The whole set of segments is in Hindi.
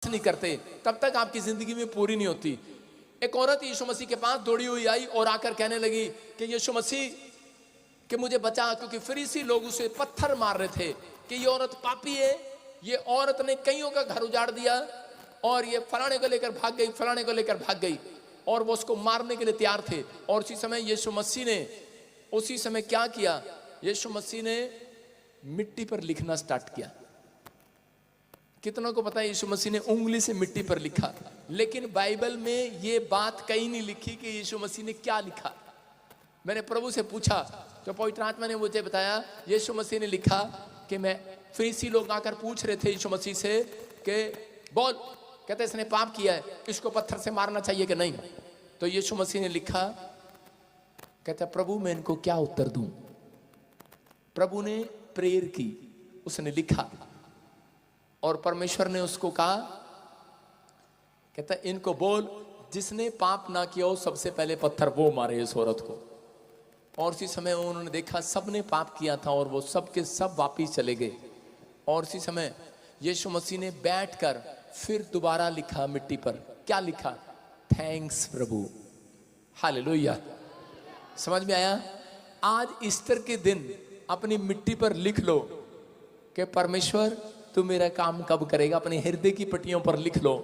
नहीं करते तब तक आपकी जिंदगी में पूरी नहीं होती। एक औरत यीशु मसीह के पास दौड़ी हुई आई और आकर कहने लगी कि यीशु मसीह कि मुझे बचा, क्योंकि फरीसी लोग उसे पत्थर मार रहे थे कि ये औरत पापी है, ये औरत ने कईयों का घर उजाड़ दिया और ये फलाने को लेकर भाग गई, फलाने को लेकर भाग गई, और वो उसको मारने के लिए तैयार थे। और उसी समय यीशु मसीह ने उसी समय क्या किया, यीशु मसीह ने मिट्टी पर लिखना स्टार्ट किया। कितनों को पता है यीशु मसीह ने उंगली से मिट्टी पर लिखा, लेकिन बाइबल में ये बात कहीं नहीं लिखी कि यीशु मसीह ने क्या लिखा। मैंने प्रभु से पूछा तो पवित्र आत्मा ने मुझे बताया यीशु मसीह ने लिखा कि मैं, फरीसी लोग आकर पूछ रहे थे यीशु मसीह से कि बोल, कहते इसने पाप किया है, इसको पत्थर से मारना चाहिए कि नहीं। तो यीशु मसीह ने लिखा, कहता प्रभु मैं इनको क्या उत्तर दूं। प्रभु ने प्रेयर की, उसने लिखा और परमेश्वर ने उसको कहा, कहता इनको बोल जिसने पाप ना किया हो सबसे पहले पत्थर वो मारे इस औरत को। और उसी समय उन्होंने देखा सबने पाप किया था और वो सब के सब वापिस चले गए। और उसी समय यीशु मसीह ने बैठकर फिर दोबारा लिखा मिट्टी पर, क्या लिखा, थैंक्स प्रभु, हालेलुया। समझ में आया। आज ईस्टर के दिन अपनी मिट्टी पर लिख लो कि परमेश्वर तू मेरा काम कब करेगा। अपने हृदय की पट्टियों पर लिख लो,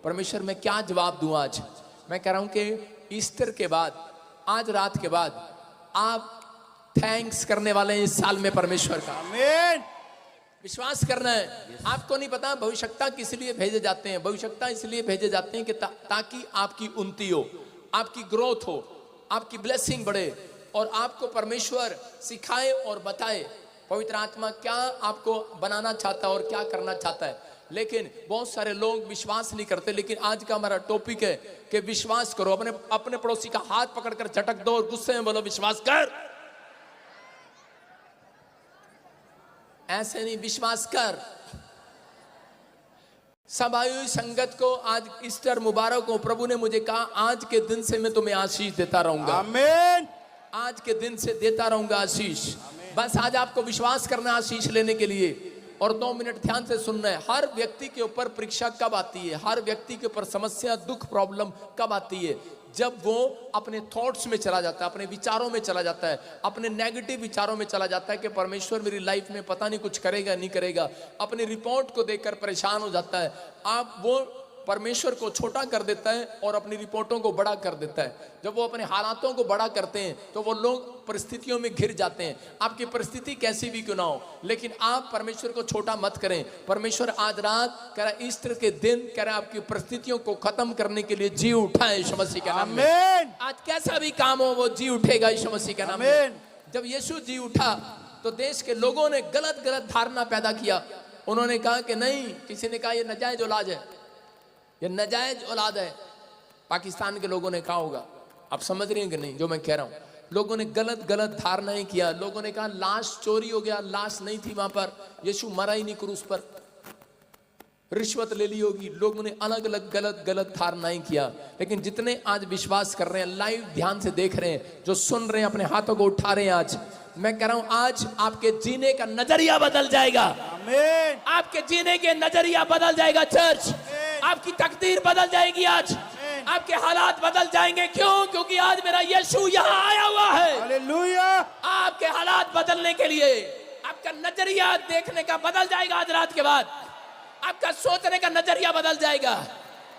परमेश्वर मैं क्या जवाब दूं आज। मैं कह रहा हूं कि ईस्टर के बाद, आज रात के बाद आप थैंक्स करने वाले हैं इस साल में परमेश्वर का। आमीन। विश्वास करना है। आपको नहीं पता भविष्यवक्ता किस लिए भेजे जाते हैं। भविष्यवक्ता इसलिए भेजे जाते हैं कि ताकि आपकी उन्नति हो, आपकी ग्रोथ हो, आपकी ब्लेसिंग बढ़े और आपको परमेश्वर सिखाए और बताए पवित्र आत्मा क्या आपको बनाना चाहता है और क्या करना चाहता है। लेकिन बहुत सारे लोग विश्वास नहीं करते। लेकिन आज का हमारा टॉपिक है कि विश्वास करो। अपने पड़ोसी का हाथ पकड़कर झटक दो और गुस्से में बोलो विश्वास कर। ऐसे नहीं, विश्वास कर। सब आई हुई संगत को आज ईस्टर मुबारक हो। प्रभु ने मुझे कहा आज के दिन से मैं तुम्हें आशीष देता रहूंगा। आमीन। आज के दिन से देता रहूंगा आशीष। बस आज आपको विश्वास करना आशीष लेने के लिए। और 2 मिनट ध्यान से सुनना है। हर व्यक्ति के ऊपर परीक्षा कब आती है, हर व्यक्ति के ऊपर समस्या, दुख, प्रॉब्लम कब आती है, जब वो अपने थॉट्स में चला जाता है, अपने विचारों में चला जाता है, अपने नेगेटिव विचारों में चला जाता है कि परमेश्वर मेरी लाइफ में पता नहीं कुछ करेगा नहीं करेगा। अपनी रिपोर्ट को देखकर परेशान हो जाता है। आप वो परमेश्वर को छोटा कर देता है और अपनी रिपोर्टों को बड़ा कर देता है। जब वो अपने हालातों को बड़ा करते हैं तो वो लोग परिस्थितियों में घिर जाते हैं। आपकी परिस्थिति कैसी भी क्यों ना हो, लेकिन आप परमेश्वर को छोटा मत करें। परमेश्वर आज रात कह रहा ईस्टर के दिन कह रहा आपकी परिस्थितियों को खत्म करने के लिए जी उठा है यीशु मसीह के नाम में। आज कैसा भी काम हो वो जी उठेगा यीशु मसीह के नाम में। जब यीशु जी उठा तो देश के लोगों ने गलत गलत धारणा पैदा किया। उन्होंने कहा कि नहीं, किसी ने कहा ये नाजायज औलाद है, ये नाजायज औलाद है। पाकिस्तान के लोगों ने कहा होगा, आप समझ रहे हैं कि नहीं जो मैं कह रहा हूं। लोगों ने गलत गलत धारणाएं किया। लोगों ने कहा लाश चोरी हो गया, लाश नहीं थी वहां पर, यीशु मरा ही नहीं क्रूस पर, रिश्वत ले ली होगी। लोगों ने अलग अलग गलत गलत धारणाएं किया। लेकिन जितने आज विश्वास कर रहे हैं, लाइव ध्यान से देख रहे हैं, जो सुन रहे हैं, अपने हाथों को उठा रहे हैं, आज मैं कह रहा हूं आज आपके जीने का नजरिया बदल जाएगा। आमीन। आपके जीने के नजरिया बदल जाएगा चर्च। आपकी तकदीर बदल जाएगी आज। आपके हालात बदल जाएंगे। क्यों? क्योंकि आज मेरा यीशु यहाँ आया हुआ है। हालेलुया। आपके हालात बदलने के लिए, आपका नजरिया देखने का बदल जाएगा। आज रात के बाद आपका सोचने का नजरिया बदल जाएगा।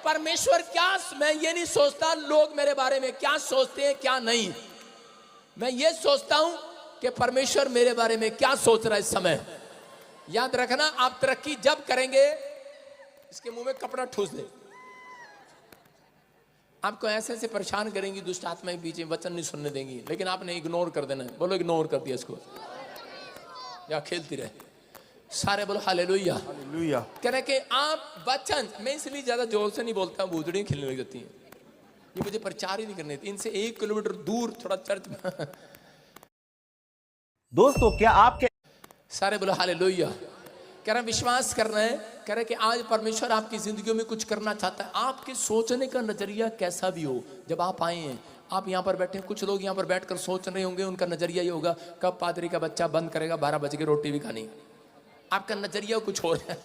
परमेश्वर क्या, मैं ये नहीं सोचता लोग मेरे बारे में क्या सोचते हैं क्या नहीं। मैं ये सोचता हूं कि परमेश्वर मेरे बारे में क्या सोच रहा है इस समय। याद रखना, आप तरक्की जब करेंगे, इसके मुंह में कपड़ा ठूस दे, आपको ऐसे ऐसे परेशान करेंगी दुष्ट आत्माएं, बीच में वचन नहीं सुनने देंगी, लेकिन आपने इग्नोर कर देना है। बोलो इग्नोर कर दिया इसको, या खेलती रहे। सारे बोलो हालेलुया। हालेलुया। कह रहे कि आप वचन, मैं इसलिए ज्यादा जोर से नहीं बोलता, बूझड़ियां खेलने लग जाती हैं। ये मुझे प्रचार ही नहीं करने देती। इनसे 1 किलोमीटर दूर थोड़ा चर्च दोस्तों क्या आपके, सारे बोलो हालेलुया। कह रहा विश्वास करना है। कह रहे कि आज परमेश्वर आपकी जिंदगी में कुछ करना चाहता है। आपके सोचने का नजरिया कैसा भी हो, जब आप आए हैं, आप यहाँ पर बैठे हैं, कुछ लोग यहाँ पर बैठकर सोच रहे होंगे, उनका नजरिया ये होगा कब पादरी का बच्चा बंद करेगा 12 बजे की रोटी भी खानी। आपका नजरिया कुछ और है।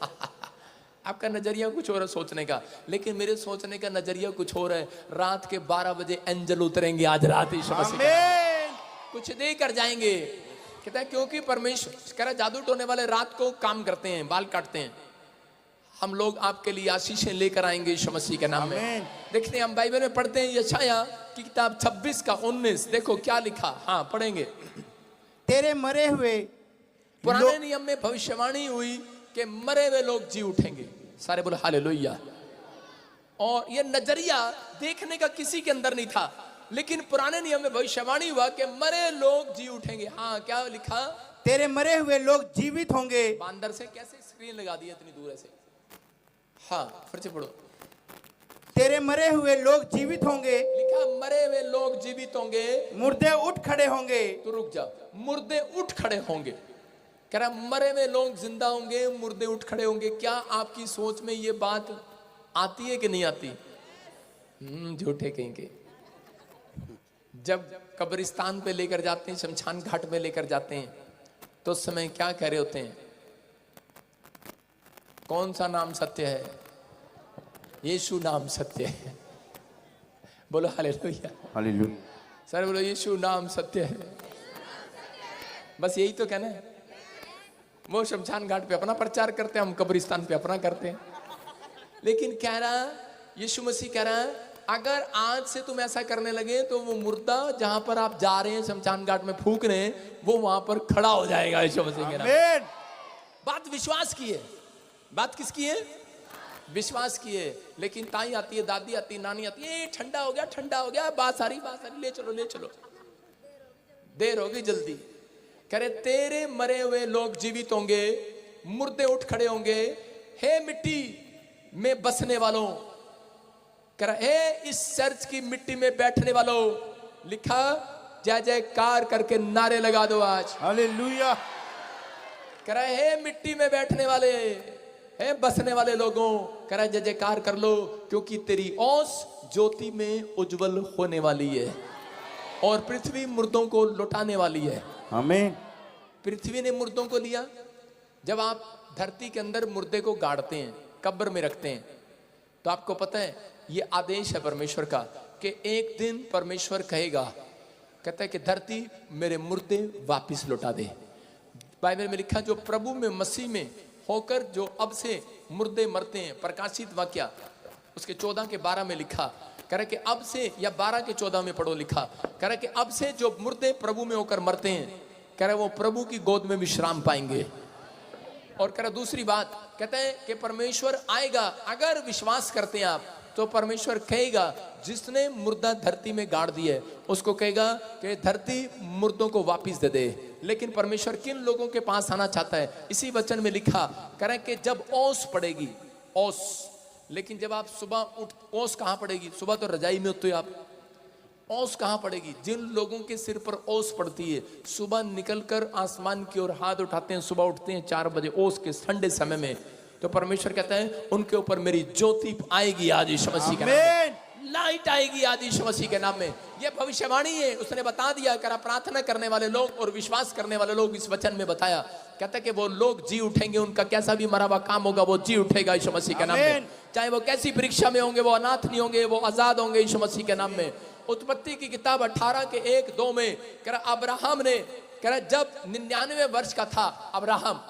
आपका नजरिया कुछ और है सोचने का, लेकिन मेरे सोचने का नजरिया कुछ और है। रात के 12 बजे एंजल उतरेंगे आज रात यीशु मसीह के नाम। कुछ दे कर जाएंगे। कहता है क्योंकि परमेश्वर कह रहा जादू टोने वाले रात को काम करते हैं, बाल काटते हैं। हम लोग आपके लिए आशीषें लेकर आएंगे यीशु मसीह के नाम में। देखते हैं हम बाइबल में पढ़ते हैं यशायाह की किताब 26 का 19, देखो क्या लिखा। हाँ पढ़ेंगे। तेरे मरे हुए पुराने नियम में भविष्यवाणी हुई कि मरे हुए लोग जी उठेंगे। सारे बोले हालेलुया। और ये नजरिया देखने का किसी के अंदर नहीं था, लेकिन पुराने नियम में भविष्यवाणी हुआ कि मरे लोग जी उठेंगे। हाँ क्या लिखा? तेरे मरे हुए लोग जीवित होंगे। बांदर से कैसे स्क्रीन लगा दी इतनी दूर से। हाँ फिर से पढ़ो। तेरे मरे हुए लोग जीवित होंगे। लिखा मरे हुए लोग जीवित होंगे, मुर्दे उठ खड़े होंगे। तो रुक जा, मुर्दे उठ खड़े होंगे। कह रहा मरे हुए लोग जिंदा होंगे, मुर्दे उठ खड़े होंगे। क्या आपकी सोच में ये बात आती है कि नहीं आती? झूठे कहीं के। जब कब्रिस्तान पे लेकर जाते हैं, शमशान घाट में लेकर जाते हैं, तो उस समय क्या कह रहे होते हैं? कौन सा नाम सत्य है? यीशु नाम सत्य है। बोलो हालेलुया। हालेलुया। सर बोलो यीशु नाम सत्य है। बस यही तो कहना है। वो शमशान घाट पे अपना प्रचार करते हैं, हम कब्रिस्तान पे अपना करते हैं। लेकिन कह रहा यीशु मसीह कह रहा अगर आज से तुम ऐसा करने लगे तो वो मुर्दा जहां पर आप जा रहे हैं शमशान घाट में फूक रहे हैं, वो वहां पर खड़ा हो जाएगा यीशु मसीह के नाम। बात विश्वास की है। बात किसकी है? विश्वास की है। लेकिन ताई आती है, दादी आती है, नानी आती है, ठंडा हो गया, ठंडा हो गया, बात सारी ले चलो ले चलो, देर होगी जल्दी। कह रहे तेरे मरे हुए लोग जीवित होंगे, मुर्दे उठ खड़े होंगे। हे मिट्टी में बसने वालों, कह रहा हे इस चर्च की मिट्टी में बैठने वालों, लिखा जय जयकार करके नारे लगा दो आज। हालेलुया। कह रहा हे मिट्टी में बैठने वाले, हे बसने वाले लोगों, कह रहा जय जयकार कर लो, क्योंकि तेरी ओस ज्योति में उज्जवल होने वाली है और पृथ्वी मुर्दों को लौटाने वाली है। आमीन। पृथ्वी ने मुर्दों को लिया। जब आप धरती के अंदर मुर्दे को गाड़ते हैं, कब्र में रखते हैं, तो आपको पता है ये आदेश है परमेश्वर का कि एक दिन परमेश्वर कहेगा, कहता है कि धरती मेरे मुर्दे वापस लौटा दे। बाइबल में लिखा जो प्रभु में मसीह में होकर जो अब से मुर्दे मरते हैं, प्रकाशित वाक्य उसके 14 के 12 में लिखा, कह रहा कि अब से, या 12 के 14 में पढ़ो, लिखा कह रहा कि अब से जो मुर्दे प्रभु में होकर मरते हैं, कह रहा वो प्रभु की गोद में विश्राम पाएंगे। और कह रहा दूसरी बात, कहते हैं कि परमेश्वर आएगा, अगर विश्वास करते हैं आप तो परमेश्वर कहेगा जिसने मुर्दा धरती में गाड़ दिया है उसको कहेगा कि धरती मुर्दों को वापस दे दे। लेकिन परमेश्वर किन लोगों के पास आना चाहता है? इसी वचन में लिखा, कह रहा है कि जब ओस पड़ेगी, ओस, लेकिन जब आप सुबह उठ, ओस कहाँ पड़ेगी? सुबह तो रजाई में होते हो आप, ओस कहाँ पड़ेगी? जिन लोगों के सिर पर ओस पड़ती है, सुबह निकलकर आसमान की ओर हाथ उठाते हैं, सुबह उठते हैं 4 बजे ओस के ठंडे समय में, तो परमेश्वर कहता है उनके ऊपर मेरी ज्योति आएगी आज यीशु मसीह के नाम में, लाइट आएगी आज यीशु मसीह के नाम में। यह भविष्यवाणी है, उसने बता दिया। करा प्रार्थना करने वाले लोग और विश्वास करने वाले लोग, इस वचन में बताया, कहता है कि वो लोग जी उठेंगे, उनका कैसा भी मरा हुआ काम होगा वो जी उठेगा यीशु मसीह के नाम में। चाहे वो कैसी परीक्षा में होंगे, वो अनाथ नहीं होंगे, वो आजाद होंगे यीशु मसीह के नाम में। उत्पत्ति की किताब 18 के 1-2 में कह रहा अब्राहम ने, कह रहा जब 99 वर्ष का था अब्राहम,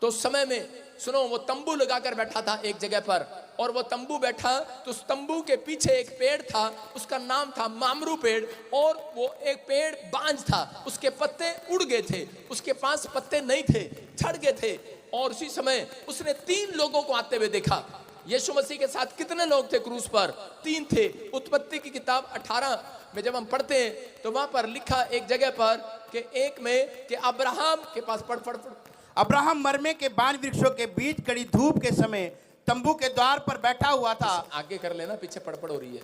तो उस समय में सुनो वो तंबू लगाकर बैठा था एक जगह पर, और वो तंबू बैठा तो उस तंबू के पीछे एक पेड़ था, उसका नाम था मामरू पेड़, और वो एक पेड़ बांझ था, उसके पत्ते उड़ गए थे, उसके पास पत्ते नहीं थे, झड़ गए थे। और उसी समय उसने 3 लोगों को आते हुए देखा। यीशु मसीह के साथ कितने लोग थे क्रूस पर? 3 थे। उत्पत्ति की किताब 18 में जब हम पढ़ते हैं तो वहां पर लिखा एक जगह पर कि एक में कि अब्राहम के पास पढ़ अब्राहम मरमे के बान वृक्षों के बीच कड़ी धूप के समय तंबू के द्वार पर बैठा हुआ था। आगे कर लेना, पीछे पढ़ हो रही है।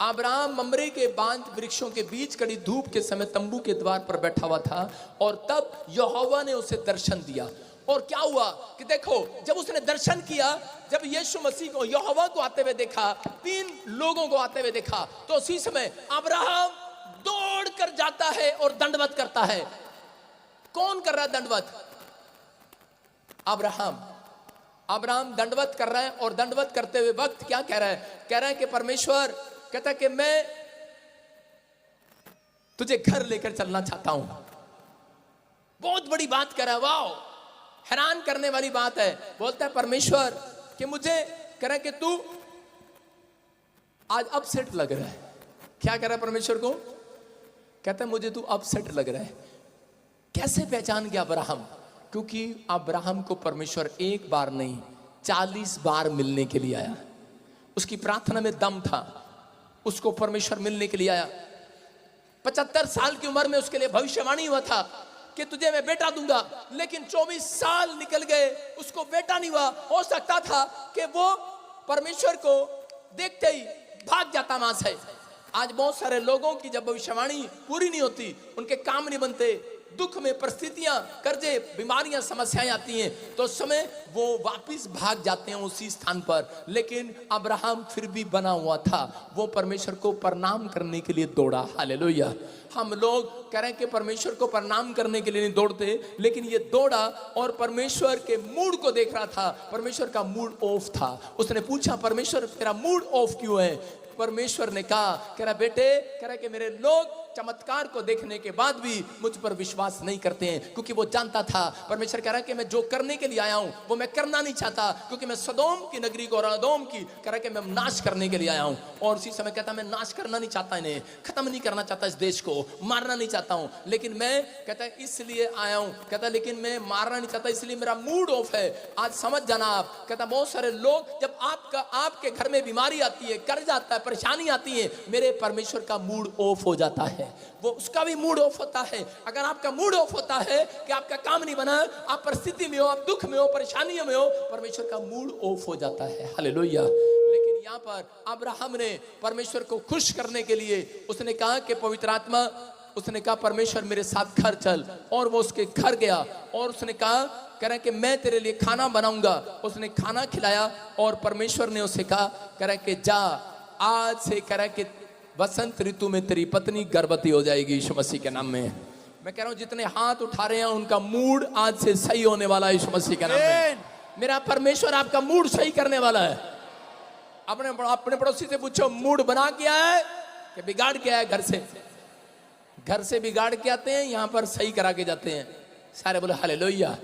अब्राहम ममरे के बांज वृक्षों के बीच कड़ी धूप के समय तंबू के द्वार पर बैठा हुआ था, और तब यहोवा ने उसे दर्शन दिया। और क्या हुआ कि देखो, जब उसने दर्शन किया, जब यीशु मसीह को, यहोवा को आते हुए देखा, 3 लोगों को आते हुए देखा, तो उसी समय अब्राहम दौड़ कर जाता है और दंडवत करता है। कौन कर रहा है दंडवत? अब्राहम। अब्राहम दंडवत कर रहा है और दंडवत करते हुए वक्त क्या कह रहा है? कह रहा है कि परमेश्वर, कहता है कि मैं तुझे घर लेकर चलना चाहता हूं। बहुत बड़ी बात कह रहा है, वाओ, हैरान करने वाली बात है। बोलता है परमेश्वर कि मुझे, कह रहा है कि तू आज अपसेट लग रहा है। क्या कह रहा है परमेश्वर को? कहता है मुझे तू अपसेट लग रहा है। कैसे पहचान गया अब्राहम? क्योंकि अब्राहम को परमेश्वर एक बार नहीं 40 बार मिलने के लिए आया। उसकी प्रार्थना में दम था, उसको परमेश्वर मिलने के लिए आया। 75 साल की उम्र में उसके लिए भविष्यवाणी हुआ था कि तुझे मैं बेटा दूंगा, लेकिन 24 साल निकल गए, उसको बेटा नहीं हुआ। हो सकता था कि वो परमेश्वर को देखते ही भाग जाता वहां से। आज बहुत सारे लोगों की जब भविष्यवाणी पूरी नहीं होती, उनके काम नहीं बनते, दुख में परिस्थितियां, कर्जे, बीमारियां, समस्याएं आती हैं, तो उस समय वो वापस भाग जाते हैं उसी स्थान पर। लेकिन अब्राहम फिर भी बना हुआ था, वो परमेश्वर को प्रणाम करने के लिए दौड़ा। हालेलुया। हम लोग कह रहे हैं कि परमेश्वर को प्रणाम करने के लिए नहीं दौड़ते, लेकिन ये दौड़ा और परमेश्वर के मूड को देख रहा था। परमेश्वर का मूड ऑफ था। उसने पूछा, परमेश्वर तेरा मूड ऑफ क्यों है? परमेश्वर ने कहा, कह रहा बेटे, कह रहा कि मेरे लोग चमत्कार को देखने के बाद भी मुझ पर विश्वास नहीं करते हैं, क्योंकि वो जानता था। परमेश्वर कह रहा कि मैं जो करने के लिए आया हूं वो मैं करना नहीं चाहता, क्योंकि मैं सदोम की नगरी को और अदोम की, कह रहा कि मैं नाश करने के लिए आया हूं। और उसी समय कहता मैं नाश करना नहीं चाहता, इन्हें खत्म नहीं करना चाहता, इस देश को मारना नहीं चाहता हूं, लेकिन मैं, कहता है इसलिए आया हूं, कहता लेकिन मैं मारना नहीं चाहता, इसलिए मेरा मूड ऑफ है। आज समझ जाना आप, कहता बहुत सारे लोग, जब आपके घर में बीमारी आती है, कर्ज आता है, परेशानी आती है, मेरे परमेश्वर का मूड ऑफ हो जाता है, वो उसका भी मूड ऑफ होता है। अगर आपका मूड ऑफ होता है कि आपका काम नहीं बना, आप परिस्थिति में हो, आप दुख में हो, परेशानियों में हो, परमेश्वर का मूड ऑफ हो जाता है। हालेलुया। लेकिन यहाँ पर अब्राहम ने परमेश्वर को खुश करने के लिए उसने कहा कि पवित्र आत्मा, उसने कहा परमेश्वर मेरे साथ घर चल, और वो उसके घर गया और उसने कहा, कह रहा है कि मैं तेरे लिए खाना बनाऊंगा। उसने खाना खिलाया और परमेश्वर ने उसे कहा, कह रहा है कि जा, आज से कह रहा है कि वसंत ऋतु में तेरी पत्नी गर्भवती हो जाएगी, यीशु मसीह के नाम में। मैं कह रहा हूं जितने हाथ उठा रहे हैं उनका मूड आज से सही होने वाला है, यीशु मसीह के नाम में। मेरा परमेश्वर आपका मूड सही करने वाला है। अपने पड़ोसी से पूछो, मूड बना के आया है कि बिगाड़ के आया है? घर से बिगाड़ के आते हैं, यहां पर सही करा के जाते हैं। सारे बोले हालेलुया।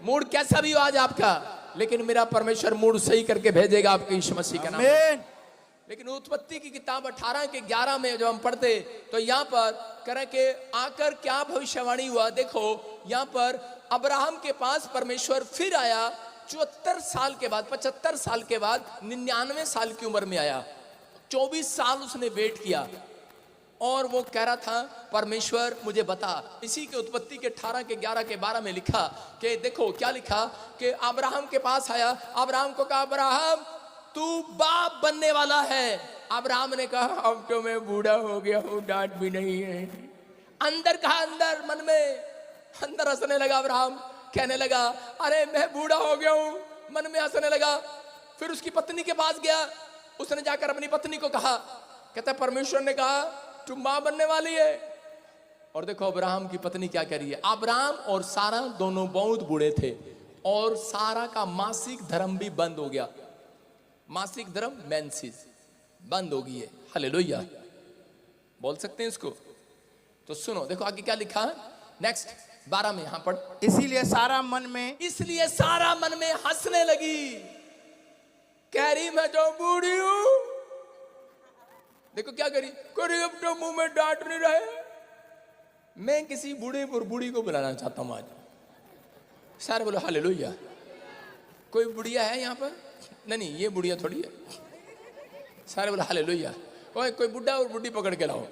मूड कैसा भी हो आज आपका, लेकिन मेरा परमेश्वर मूड सही करके भेजेगा आपके, यीशु मसीह के नाम में। लेकिन उत्पत्ति की किताब 18 के 11 में जब हम पढ़ते तो यहाँ पर करें कि आकर क्या भविष्यवाणी हुआ। देखो यहाँ पर अब्राहम के पास परमेश्वर फिर आया 74 साल के बाद, 75 साल के बाद, 99 साल की उम्र में आया। 24 साल उसने वेट किया और वो कह रहा था परमेश्वर मुझे बता। इसी के उत्पत्ति के 18 के 11 के 12 में लिखा कि देखो क्या लिखा कि अब्राहम के पास आया, अब्राहम को कहा अब्राहम तू बाप बनने वाला है। अब्राहम ने कहा अब तो मैं बूढ़ा हो गया हूं, डांट भी नहीं है। अंदर कहा, अंदर मन में अंदर हंसने लगा अब्राहम, कहने लगा अरे मैं बूढ़ा हो गया हूं, मन में हंसने लगा। फिर उसकी पत्नी के पास गया, उसने जाकर अपनी पत्नी को कहा, कहता परमेश्वर ने कहा तू मां बनने वाली है। और देखो अब्राहम की पत्नी क्या कह रही है। अब्राहम और सारा दोनों बहुत बूढ़े थे और सारा का मासिक धर्म भी बंद हो गया। मासिक धर्म मेंसेस बंद हो गई है। हालेलुया, बोल सकते हैं इसको? तो सुनो, देखो आगे क्या लिखा है नेक्स्ट 12 में, यहां पर इसलिए सारा मन में हंसने लगी, कह रही मैं तो बूढ़ी हूं। देखो क्या करी, अब तो मुंह में डांट नहीं रहे। मैं किसी बूढ़े और बूढ़ी को बुलाना चाहता हूं आज। सारे बोलो हालेलुया। कोई बुढ़िया है यहाँ पर? नहीं, ये बुढ़िया थोड़ी है। सारे बोले हालेलुया। ओए कोई बुढ़ा और बुढ़ी पकड़ के लाओ।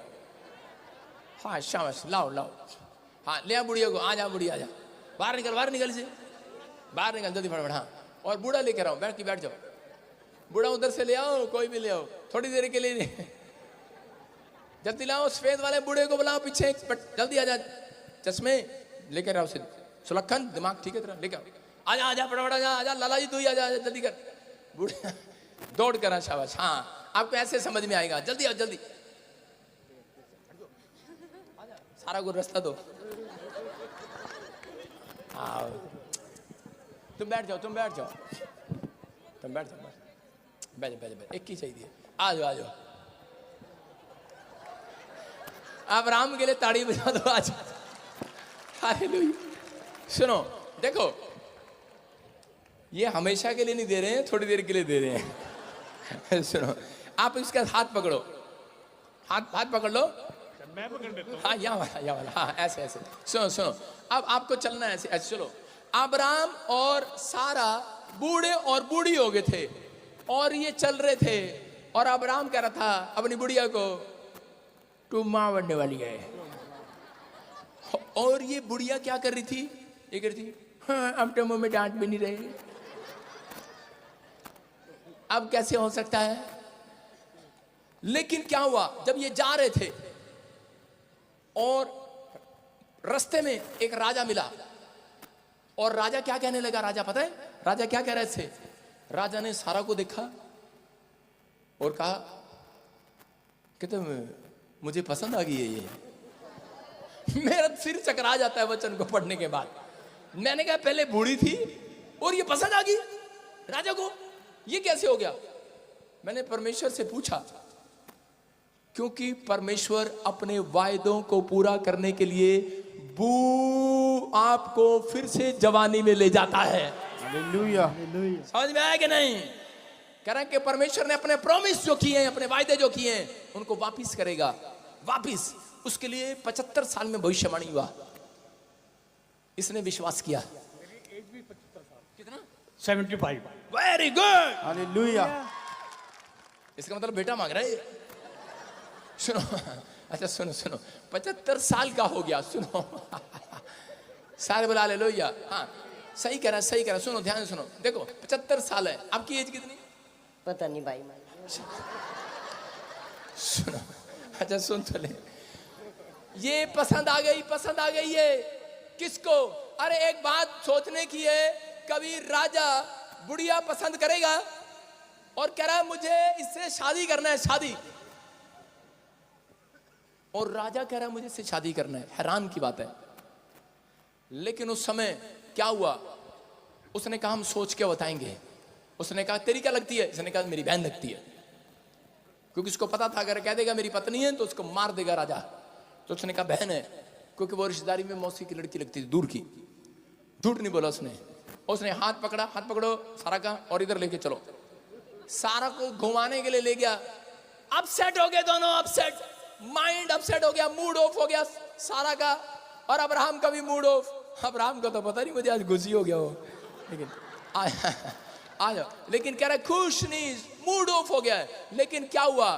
हाँ शाबाश, लाओ। हाँ ले आ बुढ़िया को, आ जा बुढ़िया, आ जा, बाहर निकल से बाहर निकल जल्दी फटाफट। हाँ और बूढ़ा लेकर आओ, बैठ जाओ। बूढ़ा उधर से ले आओ, कोई भी ले आओ, थोड़ी देर के लिए नहीं। जल्दी लाओ, सफेद वाले बूढ़े को बुलाओ पीछे, जल्दी आ जा, चश्मे लेकर आओ, सुलक्षण दिमाग ठीक है तेरा, लेकर आजा फटाफट आजा, लाला जी तू ही आजा, जल्दी कर। बूढ़े दौड़ कर, शाबाश। हाँ आपको ऐसे समझ में आएगा, जल्दी आओ जल्दी। सारा को रास्ता दो। आओ तुम बैठ जाओ। तुम बैठ जाओ, बैठ बैठ, एक ही चाहिए, आ जाओ आ जाओ। अब्राहम के लिए ताड़ी बजा दो आज। हालेलुया। सुनो देखो, ये हमेशा के लिए नहीं दे रहे हैं, थोड़ी देर के लिए दे रहे हैं। सुनो, आप इसका हाथ पकड़ो, हाथ पकड़ लो, मैं पकड़ देता हूँ। हाँ यहाँ वाला, हाँ ऐसे ऐसे। सुनो सुनो, अब आपको चलना है ऐसे ऐसे। चलो, अब्राहम और सारा बूढ़े और बूढ़ी हो गए थे और ये चल रहे थे, और अब्राहम कह रहा था अपनी बुढ़िया को, तू माँ बनने वाली है। और ये बुढ़िया क्या कर रही थी? ये कर रही थी, हाँ अब तो मुंह में डांट भी नहीं रहे। अब कैसे हो सकता है? लेकिन क्या हुआ, जब ये जा रहे थे और रास्ते में एक राजा मिला, और राजा क्या कहने लगा? राजा पता है राजा क्या कह रहे थे? राजा ने सारा को देखा और कहा कि तुम, मुझे पसंद आ गई है ये। मेरा सिर चकरा जाता है वचन को पढ़ने के बाद। मैंने कहा पहले बूढ़ी थी और ये पसंद आ गई राजा को, ये कैसे हो गया? मैंने परमेश्वर से पूछा, क्योंकि परमेश्वर अपने वायदों को पूरा करने के लिए आपको फिर से जवानी में ले जाता है। हालेलुया। समझ में आया कि नहीं? कह रहा है कि परमेश्वर ने अपने प्रॉमिस जो किए हैं, अपने वायदे जो किए हैं, उनको वापिस करेगा, वापिस। उसके लिए 75 साल में भविष्यवाणी हुआ, इसने विश्वास किया। कितना? 75। Very good. हालेलुया। इसका मतलब बेटा मांग रहा है। सुनो, अच्छा सुनो सुनो, 75 साल का हो गया। सुनो, सारे बुला ले लो या, हाँ सही कह रहा है, सही कह रहा है। सुनो ध्यान से सुनो, देखो 75 साल है। आपकी एज कितनी? पता नहीं भाई। सुनो, अच्छा सुन तो ले, ये पसंद आ गई, पसंद आ गई है किसको? अरे एक बात सोचने की है, कभी राजा बुढ़िया पसंद करेगा और कह रहा है मुझे इससे शादी करना है, शादी, और राजा कह रहा है मुझे इससे शादी करना है। हैरान की बात है। लेकिन उस समय क्या हुआ? उसने कहा हम सोच के बताएंगे। उसने कहा तेरी क्या लगती है? इसने कहा मेरी बहन लगती है, क्योंकि उसको पता था अगर कह देगा मेरी पत्नी है तो उसको मार देगा राजा। तो उसने कहा बहन है, क्योंकि वो रिश्तेदारी में मौसी की लड़की लगती थी, दूर की। झूठ नहीं बोला उसने। उसने हाथ पकड़ा, हाथ पकड़ो सारा का, और इधर लेके चलो। सारा को घुमाने के लिए ले गया। अपसेट हो गए दोनों, अपसेट, माइंड अपसेट हो गया, मूड ऑफ हो गया सारा का, और अब्राहम का भी मूड ऑफ। अब्राहम का तो पता नहीं, मुझे आज गुस्सी हो गया वो, लेकिन आ जाओ। लेकिन कह रहा है खुश नहीं, मूड ऑफ हो गया है। लेकिन क्या हुआ?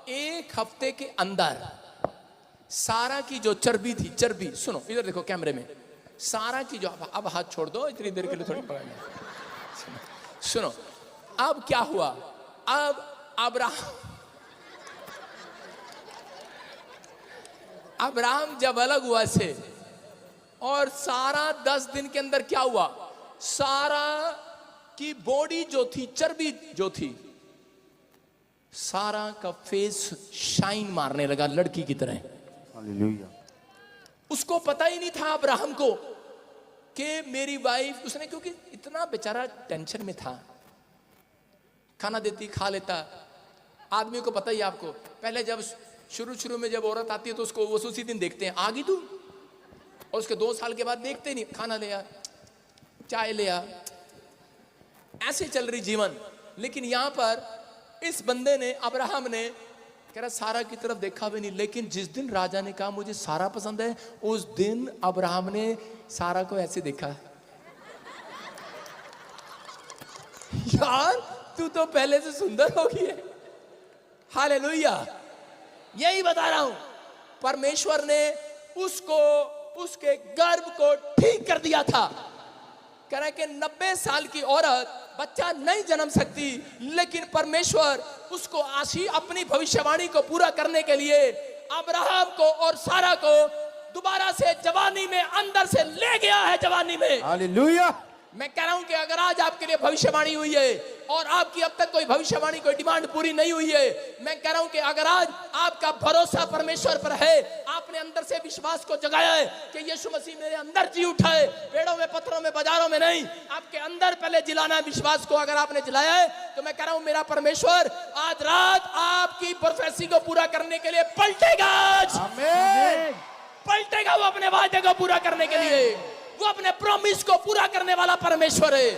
एक हफ्ते के अंदर सारा की जो चर्बी थी, चर्बी, सुनो इधर देखो कैमरे में, सारा की जो, अब हाथ छोड़ दो, इतनी देर के लिए थोड़ी पकड़ना। सुनो अब क्या हुआ? अब अब्राहम जब अलग हुआ से, और सारा 10 दिन के अंदर क्या हुआ? सारा की बॉडी जो थी, चर्बी जो थी, सारा का फेस शाइन मारने लगा लड़की की तरह। हालेलुया। उसको पता ही नहीं था अब्राहम को कि मेरी वाइफ, उसने क्योंकि इतना बेचारा टेंशन में था, खाना देती खा लेता। आदमी को पता ही आपको, पहले जब शुरू में जब औरत आती है तो उसको वो उसी दिन देखते हैं, आ गई तू, और उसके 2 साल के बाद देखते नहीं, खाना ले आ, चाय ले आ, ऐसे चल रही जीवन। लेकिन यहां पर इस बंदे ने, अब्राहम ने, कह रहा सारा की तरफ देखा भी नहीं। लेकिन जिस दिन राजा ने कहा मुझे सारा पसंद है, उस दिन अब्राहम ने सारा को ऐसे देखा, यार तू तो पहले से सुंदर हो गई है। हालेलुया। यही बता रहा हूं, परमेश्वर ने उसको, उसके गर्भ को ठीक कर दिया था। कह रहा है कि 90 साल की औरत बच्चा नहीं जन्म सकती, लेकिन परमेश्वर उसको अपनी भविष्यवाणी को पूरा करने के लिए अब्राहम को और सारा को दोबारा से जवानी में अंदर से ले गया है, जवानी में। हालेलुया। मैं कह रहा हूं कि अगर आज आपके लिए भविष्यवाणी हुई है और आपकी अब तक कोई भविष्यवाणी, कोई डिमांड पूरी नहीं हुई है, मैं कह रहा हूं कि अगर आज आपका भरोसा परमेश्वर पर है, आप अपने अंदर से विश्वास को जगाया है कि यीशु मसीह मेरे अंदर जी उठा है, पेड़ों में, पत्थरों में, बाजारों में नहीं, आपके अंदर पहले जिलाना है विश्वास को। अगर आपने जिलाया है तो मैं कह रहा हूं मेरा परमेश्वर आज रात आपकी प्रोफेसी को पूरा करने के लिए पलटेगा। आज आमीन। पलटेगा, वो अपने वादे को पूरा करने के लिए, वो अपने प्रॉमिस को पूरा करने वाला परमेश्वर है।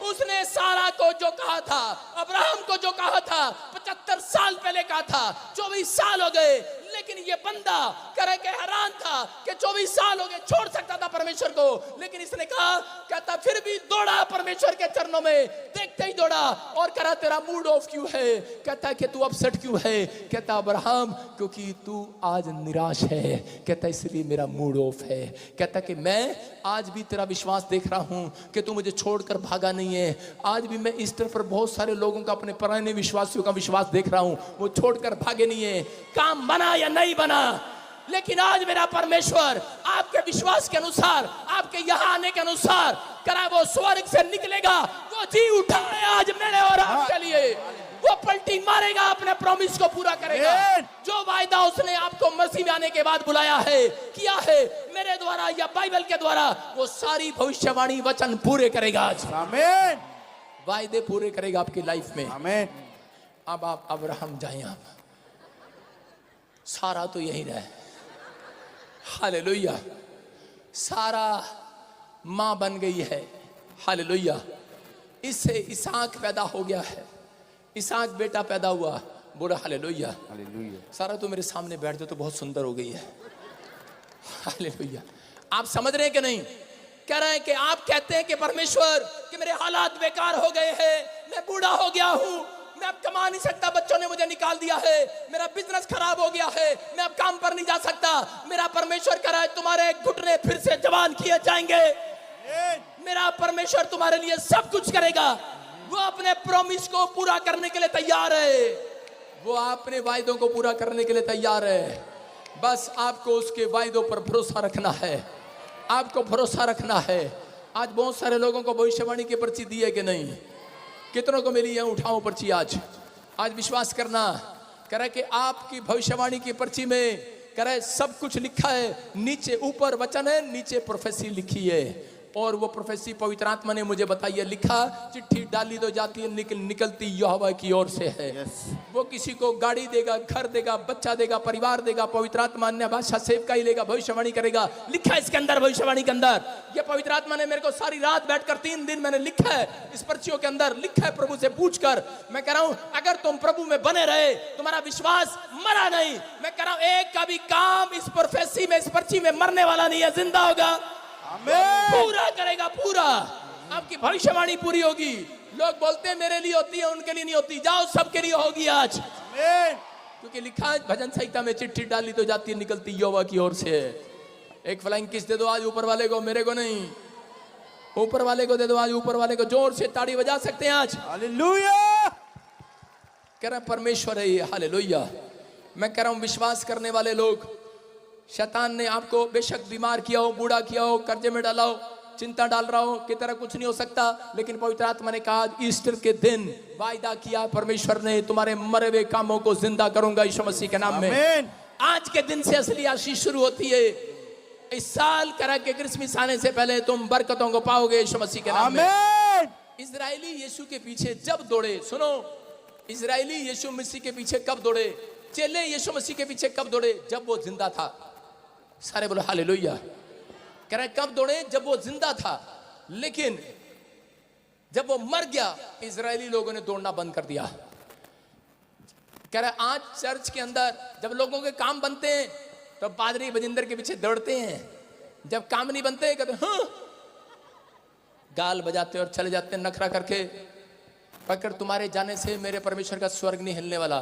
उसने सारा को जो कहा था, अब्राहम को जो कहा था, 75 साल पहले कहा था, 24 साल हो गए, लेकिन ये बंदा करे के हैरान था कि 24 साल हो गए, छोड़ सकता था परमेश्वर को, लेकिन इसने कहा, कहता फिर भी दौड़ा परमेश्वर के चरणों में, देखते ही दौड़ा और कहा तेरा मूड ऑफ क्यों है? कहता कि तू अपसेट क्यों है? कहता अब्राहम क्योंकि तू आज निराश है। कहता इसलिए मेरा मूड ऑफ है। कहता कि मैं आज भी तेरा विश्वास देख रहा हूं कि तू मुझे छोड़कर भागा नहीं है। आज भी मैं ईस्टर पर बहुत सारे लोगों का, अपने पुराने विश्वासियों का विश्वास देख रहा हूं, वो छोड़कर भागे नहीं है। काम बना या नहीं बना, लेकिन आज मेरा परमेश्वर आपके विश्वास के अनुसार, आपके यहां आने के अनुसार करा, वो स्वर्ग से निकलेगा, वो जी उठा है आज मेरे और आपके लिए, वो पलटी मारेगा, अपने प्रॉमिस को पूरा करेगा। जो वायदा उसने आपको मसीह में आने के बाद बुलाया है, किया है मेरे द्वारा या बाइबल के द्वारा, वो सारी भविष्यवाणी वचन पूरे करेगा। आज आमीन। वायदे पूरे करेगा आपकी लाइफ में। आमीन। अब आप अब्राहम जाए, आप सारा तो यही रहे, हालेलुया। सारा मां बन गई है, हालेलुया। इससे इसहाक पैदा हो गया है, इसहाक बेटा पैदा हुआ, बोला हालेलुया। हालेलुया। सारा तो मेरे सामने बैठ जाओ तो बहुत सुंदर हो गई है, हालेलुया। आप समझ रहे हैं कि नहीं? कह रहे हैं कि आप कहते हैं कि परमेश्वर कि मेरे हालात बेकार हो गए हैं, मैं बूढ़ा हो गया हूं, मैं अब कमा नहीं सकता, बच्चों ने मुझे निकाल दिया है, मेरा बिजनेस खराब हो गया है, मैं अब काम पर नहीं जा सकता। मेरा परमेश्वर कह रहा है तुम्हारे घुटने फिर से जवान किए जाएंगे। मेरा परमेश्वर तुम्हारे लिए सब कुछ करेगा। वो अपने प्रॉमिस को पूरा करने के लिए तैयार है, वो अपने वायदों को पूरा करने के लिए तैयार है। बस आपको उसके वायदों पर भरोसा रखना है, आपको भरोसा रखना है। आज बहुत सारे लोगों को भविष्यवाणी की पर्ची दी है कि नहीं? कितनों को मिली है? उठाओ पर्ची आज विश्वास करना। कह रहा है कि आपकी भविष्यवाणी की पर्ची में कह रहा है सब कुछ लिखा है, नीचे ऊपर वचन है, नीचे प्रोफेसी लिखी है, और वो प्रोफेसी पवित्र आत्मा ने मुझे बताई है। लिखा, चिट्ठी डाली तो जाती है, निकलती यहोवा की ओर से है। वो किसी को गाड़ी देगा, घर देगा, बच्चा देगा, परिवार देगा, पवित्र आत्मा अन्य भाषा सेवका ही लेगा, भविष्यवाणी करेगा। लिखा है इसके अंदर, भविष्यवाणी के अंदर। ये पवित्र आत्मा ने मेरे को सारी रात बैठकर 3 दिन मैंने लिखा है, इस पर्चियों के अंदर लिखा है, प्रभु से पूछकर। मैं कह रहा हूं अगर तुम प्रभु में बने रहे, तुम्हारा विश्वास मरा नहीं। मैं कह रहा हूं एक का भी काम इस प्रोफेसी में, इस पर्ची में मरने वाला नहीं है, जिंदा होगा, पूरा करेगा, पूरा। आपकी भविष्यवाणी पूरी होगी। लोग बोलते हैं मेरे लिए होती है, उनके लिए नहीं होती। जाओ, सबके लिए होगी आज, क्योंकि लिखा है भजन संहिता में, चिट्ठी डाली तो जाती है, निकलती यहोवा की ओर से। एक फ्लाइंग किस दे दो आज ऊपर वाले को, मेरे को नहीं, ऊपर वाले को दे दो आज, ऊपर वाले को। जोर से ताड़ी बजा सकते हैं आज, हालेलुया। कह रहा परमेश्वर है ये, हालेलुया। मैं कह रहा हूं विश्वास करने वाले लोग, शैतान ने आपको बेशक बीमार किया हो, बूढ़ा किया हो, कर्जे में डाला हो, चिंता डाल रहा हो कि तेरा कुछ नहीं हो सकता, लेकिन पवित्र आत्मा ने कहा ईस्टर के दिन वायदा किया परमेश्वर ने, तुम्हारे मरे हुए कामों को जिंदा करूंगा यीशु मसीह के नाम में। आज के दिन से असली आशीष शुरू होती है। इस साल करा के क्रिसमस आने से पहले तुम बरकतों को पाओगे यीशु मसीह के नाम में। इजरायली यीशु के पीछे जब दौड़े, सुनो, इजरायली यीशु मसीह के पीछे कब दौड़े? चेले यीशु मसीह के पीछे कब दौड़े? जब वो जिंदा था। सारे बोलो हालेलुया। कह रहे कब दौड़े? जब वो जिंदा था। लेकिन जब वो मर गया, इजरायली लोगों ने दौड़ना बंद कर दिया। कह रहे आज चर्च के अंदर जब लोगों के काम बनते हैं तो पादरी बजिंदर के पीछे दौड़ते हैं, जब काम नहीं बनते कहते हाँ, गाल बजाते और चले जाते हैं नखरा करके। पकड़, तुम्हारे जाने से मेरे परमेश्वर का स्वर्ग नहीं हिलने वाला,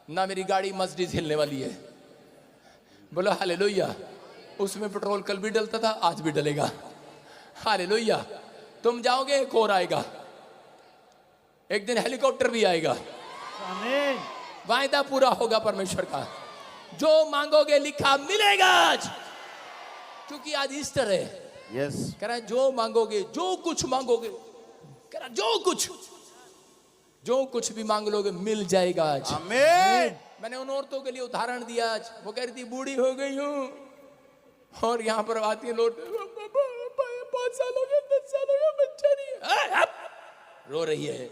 ना मेरी गाड़ी मर्सिडीज हिलने वाली है। बोलो हालेलुया। उसमें पेट्रोल कल भी डलता था, आज भी डलेगा, हालेलुया। तुम जाओगे, एक और आएगा, एक दिन हेलीकॉप्टर भी आएगा। आमीन। वायदा पूरा होगा परमेश्वर का। जो मांगोगे लिखा मिलेगा आज, क्योंकि आज ईस्टर है। यस। कह रहा है जो मांगोगे, जो कुछ मांगोगे, कह रहा जो कुछ, जो कुछ भी मांग लोगे मिल जाएगा आज। आमीन। मैंने उन औरतों के लिए उदाहरण दिया आज, वो कह रही थी बूढ़ी हो गई हूँ, और यहाँ पर आती है लोट 5 साल हो गए, 10 साल हो गए, बच्चा नहीं है, रो रही है।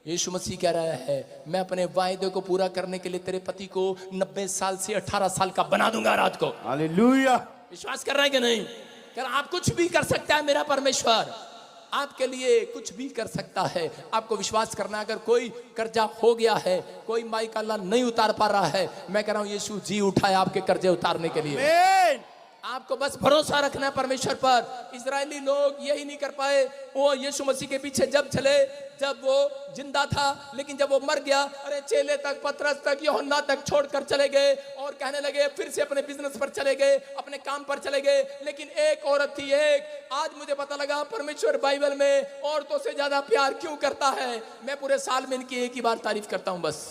यीशु मसीह कह रहा है मैं अपने वायदे को पूरा करने के लिए तेरे पति को 90 साल से 18 साल का बना दूंगा रात को। हालेलुया। विश्वास कर रहा है कि नहीं? कह रहा आप कुछ भी कर सकता है मेरा परमेश्वर, आपके लिए कुछ भी कर सकता है। आपको विश्वास करना है। अगर कोई कर्जा हो गया है, कोई माई का अल्लाह नहीं उतार पा रहा है, मैं कह रहा हूं यीशु जी उठा है आपके कर्जे उतारने के लिए। आमीन। आपको बस भरोसा रखना है परमेश्वर पर। इजरायली लोग यही नहीं कर पाए, वो यीशु मसीह के पीछे जब चले, जब वो जिंदा था, लेकिन जब वो मर गया, अरे चेले तक, पतरस तक, यूहन्ना तक छोड़कर चले गए और कहने लगे, फिर से अपने बिजनेस पर चले गए, अपने काम पर चले गए। लेकिन एक औरत थी, एक। आज मुझे पता लगा परमेश्वर बाइबल में औरतों से ज्यादा प्यार क्यों करता है। मैं पूरे साल में इनकी एक ही बार तारीफ करता हूं बस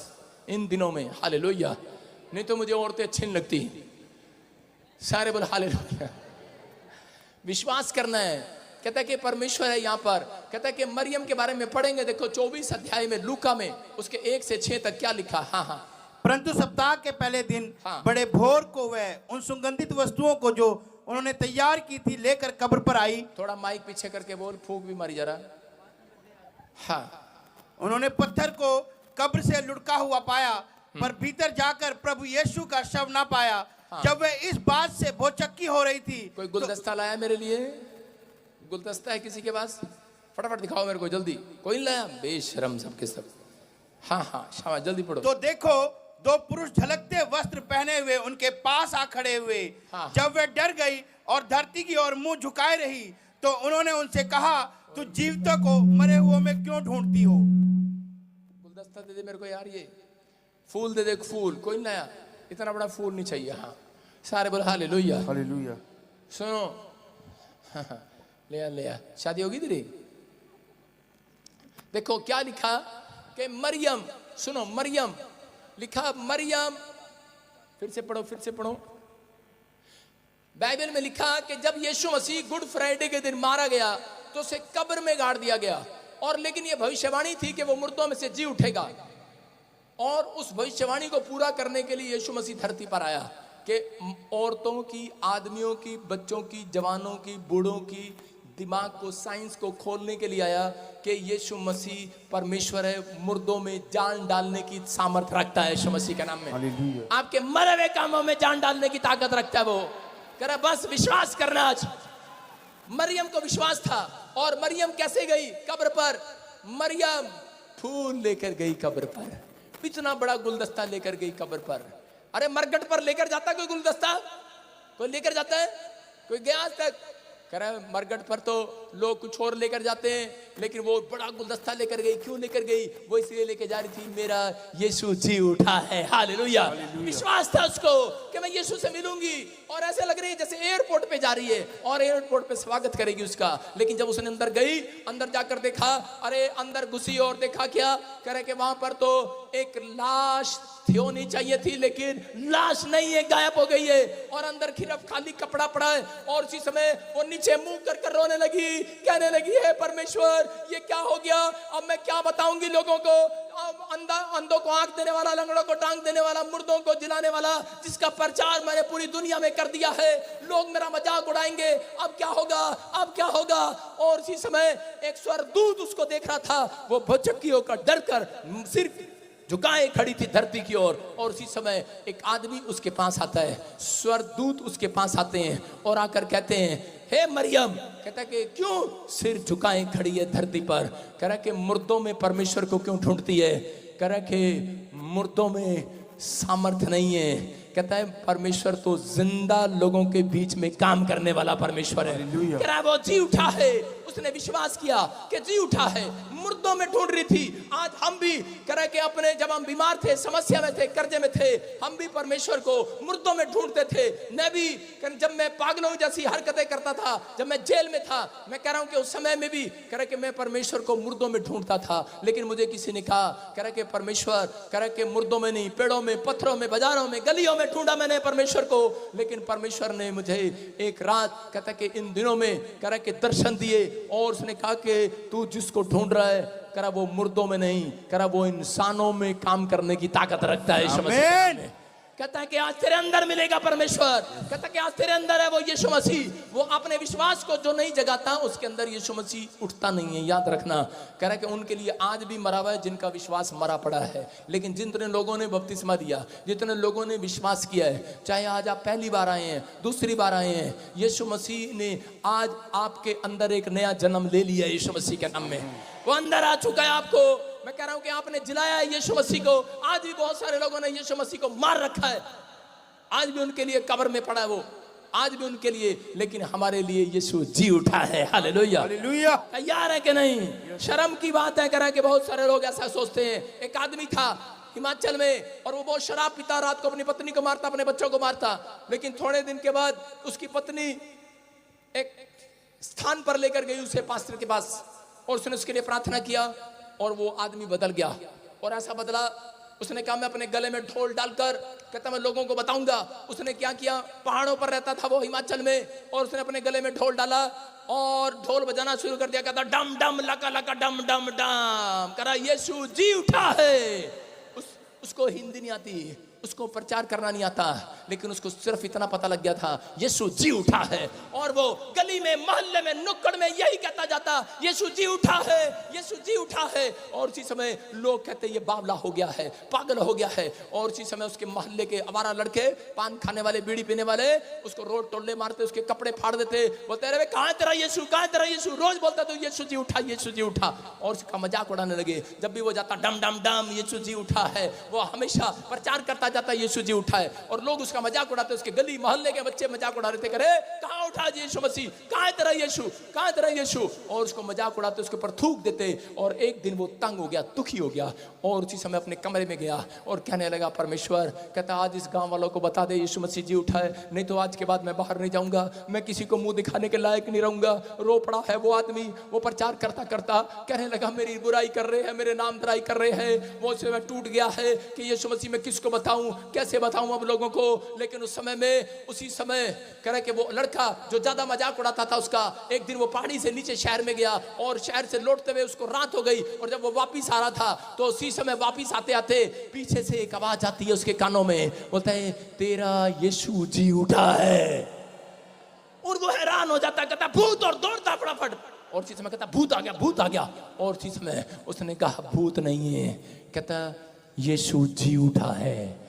इन दिनों में, हालेलुया। नहीं तो मुझे औरतें अच्छी नहीं लगती। सारे बोल हालेलुया। विश्वास करना है। कहता है कि परमेश्वर है यहाँ पर। कहता है कि मरियम के बारे में पढ़ेंगे, देखो 24 अध्याय में लूका में उसके 1 से 6 तक क्या लिखा। हाँ हाँ। परंतु सप्ताह के पहले दिन हाँ। बड़े भोर को वह उन सुगंधित वस्तुओं को जो उन्होंने तैयार की थी लेकर कब्र पर आई। थोड़ा माइक पीछे करके बोल, फूंक भी मारी जरा। हाँ। उन्होंने पत्थर को कब्र से लुढ़का हुआ पाया, पर भीतर जाकर प्रभु यीशु का शव ना पाया। हाँ। जब वह इस बात से भौचक्की हो रही थी, कोई गुलदस्ता लाया मेरे लिए? गुलदस्ता है किसी के पास? फटाफट दिखाओ मेरे को जल्दी। कोई नहीं लाया? बेशरम सबके सब। हाँ हाँ शाबाश, जल्दी पढ़ो। तो देखो 2 पुरुष झलकते वस्त्र पहने हुए उनके पास आ खड़े हुए। हाँ। जब वह डर गई और धरती की ओर मुंह झुकाए रही, तो उन्होंने उनसे कहा, तू जीवितों को मरे हुओं में क्यों ढूंढती हो? गुलदस्ता दे दे मेरे को यार, ये फूल दे दे, फूल। कोई नहीं लाया? इतना बड़ा फूल नहीं चाहिए। हाँ सारे बोल हालेलुया। हालेलुया। सुनो, ले आ ले आ। शादी होगी तेरी? देखो क्या लिखा कि मरियम, सुनो मरियम लिखा, मरियम। फिर से पढ़ो, फिर से पढ़ो। बाइबल में लिखा कि जब यीशु मसीह गुड फ्राइडे के दिन मारा गया तो उसे कब्र में गाड़ दिया गया, और लेकिन यह भविष्यवाणी थी कि वो मुर्दों में से जी उठेगा। और उस भविष्यवाणी को पूरा करने के लिए यीशु मसीह धरती पर आया कि औरतों की, आदमियों की, बच्चों की, जवानों की, बूढ़ों की दिमाग को, साइंस को खोलने के लिए आया कि यीशु मसीह परमेश्वर है, मुर्दों में जान डालने की सामर्थ्य रखता है यीशु मसीह के नाम में। आपके मरे हुए कामों में जान डालने की ताकत रखता है वो। कह रहा बस विश्वास करना। आज मरियम को विश्वास था, और मरियम कैसे गई कब्र पर? मरियम फूल लेकर गई कब्र पर, इतना बड़ा गुलदस्ता लेकर गई कब्र पर। अरे मरगट पर लेकर जाता कोई गुलदस्ता? कोई लेकर जाता है? कोई गया आज तक? कह रहा है मरगट पर तो लोग कुछ और लेकर जाते हैं, लेकिन वो बड़ा गुलदस्ता लेकर गई। क्यों लेकर गई? वो इसलिए लेकर जा रही थी, मेरा यीशु जी उठा है। हालेलुया। विश्वास था उसको कि मैं यीशु से मिलूंगी, और ऐसे लग रही है जैसे एयरपोर्ट पे जा रही है और एयरपोर्ट पे स्वागत करेगी उसका। लेकिन जब उसने अंदर गई, अंदर जाकर देखा, अरे अंदर घुसी और देखा क्या? कह रहे कि वहां पर तो एक लाश थी, होनी चाहिए थी, लेकिन लाश नहीं है, गायब हो गई है, और अंदर सिर्फ खाली कपड़ा पड़ा है। और उसी समय वो नीचे मुंह कर रोने लगी, कहने लगी, हे परमेश्वर ये क्या हो गया? अब मैं क्या बताऊंगी लोगों को? अंधों को आंख देने वाला, लंगड़ों को टांग देने वाला, मुर्दों को जिलाने वाला, जिसका प्रचार मैंने पूरी दुनिया में कर दिया है, लोग मेरा मजाक उड़ाएंगे, अब क्या होगा? अब क्या होगा? और इसी समय एक स्वर्गदूत उसको देख रहा था। वो भौचक्की होकर डर कर सिर्फ झुकाए खड़ी थी धरती की ओर। और उसी समय एक आदमी उसके पास आता है, स्वर्गदूत उसके पास आते हैं और आकर कहते हैं, हे मरियम। कहता है कि क्यों सिर झुकाए खड़ी है धरती पर? कह रहा कि मुर्दों में परमेश्वर को क्यों ढूंढती है? कह रहा कि मुर्दों में सामर्थ्य नहीं है। कहता है परमेश्वर तो जिंदा लोगों के बीच में काम करने वाला परमेश्वर है। कह रहा है वो जी उठा है। उसने विश्वास किया कि जी उठा है, मुर्दों में ढूंढ रही थी। आज हम भी करे कि अपने, जब हम बीमार थे, समस्या में थे, कर्जे में थे, हम भी परमेश्वर को मुर्दों में ढूंढते थे। मैं भी जब मैं पागलों जैसी हरकतें करता था, जब मैं जेल में था, मैं कह रहा हूं कि उस समय में भी करे कि मैं परमेश्वर को मुर्दों में ढूंढता था। लेकिन मुझे किसी ने कहा, करे कि परमेश्वर, करे कि मुर्दों में नहीं, पेड़ों में, पत्थरों में, बाजारों में, गलियों में ढूंढा मैंने परमेश्वर को। लेकिन परमेश्वर ने मुझे एक रात, कहता कि इन दिनों में करे कि दर्शन दिए, और उसने कहा कि तू जिसको ढूंढ रहा है है, करा वो मुर्दों में नहीं, करा वो इंसानों में काम करने की ताकत रखता है यीशु मसीह। आमीन। कहता है कि आज तेरे अंदर मिलेगा परमेश्वर, कहता है कि आज तेरे अंदर है वो यीशु मसीह। वो अपने विश्वास को जो नहीं जगाता उसके अंदर यीशु मसीह उठता नहीं है, याद रखना। कह रहा है कि उनके लिए आज भी मरा हुआ है जिनका विश्वास मरा पड़ा है। लेकिन जितने लोगों ने बपतिस्मा दिया, जितने लोगों ने विश्वास किया है, चाहे आज आप पहली बार आए हैं, दूसरी बार आए हैं, यीशु मसीह ने आज आपके अंदर एक नया जन्म ले लिया है यीशु मसीह के नाम में। वो अंदर आ चुका है आपको। मैं कह रहा हूं कि आपने जिलाया है यीशु मसीह को। आज भी बहुत सारे लोगों ने यीशु मसीह को मार रखा है, आज भी उनके लिए कब्र में पड़ा है वो, आज भी उनके लिए, लेकिन हमारे लिए यीशु जी उठा है। Hallelujah, hallelujah. तैयार है कि नहीं? शर्म की बात है करा कि बहुत सारे लोग ऐसा सोचते हैं। एक आदमी था हिमाचल में और वो बहुत शराब पीता, रात को अपनी पत्नी को मारता, अपने बच्चों को मारता, लेकिन थोड़े दिन के बाद उसकी पत्नी एक स्थान पर लेकर गई उसे पास्टर के पास, और उसने उसके लिए प्रार्थना किया और वो आदमी बदल गया। और ऐसा बदला, उसने कहा मैं अपने गले में ढोल डालकर, कहता मैं लोगों को बताऊंगा। उसने क्या किया, पहाड़ों पर रहता था वो हिमाचल में, और उसने अपने गले में ढोल डाला और ढोल बजाना शुरू कर दिया। कहता डम डम लका लका डम डम डम, करा यीशु जी उठा है। उसको हिंदी नहीं आती, उसको प्रचार करना नहीं आता, लेकिन उसको सिर्फ इतना पता लग गया था यीशु जी उठा है। और वो गली में, मोहल्ले में, नुक्कड़ में यही कहता जाता, यीशु जी उठा है, यीशु जी उठा है। और उसी समय लोग कहते ये बावला हो गया है, पागल हो गया है। और उसी समय उसके मोहल्ले के आवारा लड़के, पान खाने वाले, बीड़ी पीने वाले, उसको रोड टोले मारते, उसके कपड़े फाड़ देते, बोलते अरे कहाँ तेरा यीशु, कहाँ तेरा यीशु। रोज बोलता तो यीशु जी उठा, यीशु जी उठा, और उसका मजाक उड़ाने लगे। जब भी वो जाता डम डम डम यीशु जी उठा है, वो हमेशा प्रचार करता जाता यीशु जी उठा है। और लोग उसका मजाक उड़ाते, उसके गली मोहल्ले के बच्चे मजाक उड़ा रहे थे, करे कहाँ उठा जी यीशु मसीह, कहाँ तेरा यीशु, कहाँ तेरा यीशु। और उसको मजाक उड़ाते, उसके ऊपर थूक देते। और एक दिन वो तंग हो गया, दुखी हो गया, और उसी समय अपने कमरे में गया और कहने लगा परमेश्वर, कहता आज इस गांव वालों को बता दे यीशु मसीह जी उठा है, नहीं तो आज के बाद मैं बाहर नहीं जाऊंगा, मैं किसी को मुंह दिखाने के लायक नहीं रहूंगा। रो पड़ा है वो आदमी। वो प्रचार करता करता कहने लगा मेरी बुराई कर रहे हैं, मेरे नाम बुराई कर रहे हैं। वो समय टूट गया है कि यीशु मसीह मैं किसको बताऊं, कैसे बताऊं अब लोगों को। लेकिन उस समय में, उसी समय कह रहे कि वो लड़का जो ज्यादा मजाक उड़ाता था उसका, एक दिन वो पहाड़ी से नीचे शहर में गया, और शहर से लौटते हुए उसको रात हो गई। और जब वो वापिस आ रहा था तो उसी समय वापिस आते आते पीछे से एक आवाज आती है उसके कानों में, बोलता है तेरा यीशु जी उठा है। और वो हैरान हो जाता, कहता भूत, और दौड़ता फटाफट। और उसी समय कहता भूत आ गया, भूत आ गया। और उसी समय उसने कहा भूत नहीं है, कहता यीशु जी उठा है।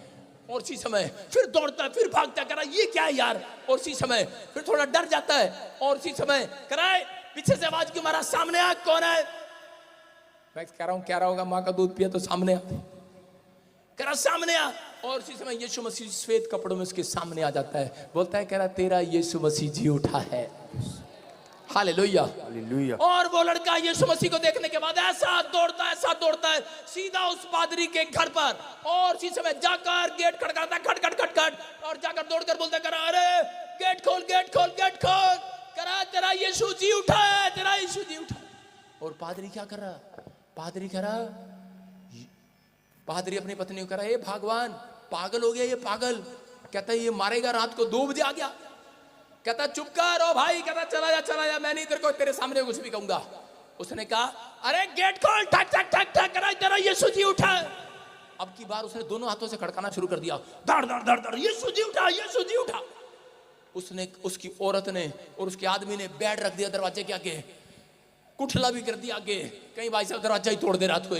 और उसी समय फिर दौड़ता है, फिर भागता, कह रहा ये क्या है यार। और उसी समय फिर थोड़ा डर जाता है, और उसी समय कह रहा है पीछे से आवाज क्यों मारा, सामने आ, कौन है। मैं कह रहा हूं क्या रहा होगा, माँ का दूध पिया तो सामने आ, कह रहा सामने आ। और उसी समय यीशु मसीह श्वेत कपड़ों में उसके सामने आ जाता है, बोलता है कह रहा तेरा यीशु मसीह जी उठा है। Hallelujah, hallelujah. और वो लड़का यीशु मसीह को देखने के बाद ऐसा दौड़ता है सीधा उस पादरी के घर पर, और इसी समय जाकर गेट खटखटाता, खट खट खट खट, और जाकर दौड़कर बोलता करा अरे गेट खोल, गेट खोल, गेट खोल, करा तेरा यीशु जी उठा है, तेरा यीशु जी उठा। और पादरी क्या कर रहा, पादरी कह रहा, पादरी अपनी पत्नी को कह रहा, ये भगवान पागल हो गया ये पागल। कहता है ये मारेगा, रात को 2 बजे आ गया। कहता चुप कर ओ भाई, कहता चला जा, मैं नहीं तेरे को तेरे सामने कुछ भी कहूंगा। उसने कहा अरे गेट खोल, ठक ठक ठक ठक, करा तेरा यीशु जी उठा है। अब की बार उसने दोनों हाथों से खड़काना शुरू कर दिया, धड़ धड़ धड़ धड़, यीशु जी उठा, यीशु जी उठा। उसने, उसकी औरत ने और उसके आदमी ने बेड रख दिया दरवाजे के आगे, कुठला भी कर दिया आगे, कहीं भाई साहब दरवाजा ही तोड़ दे रात को,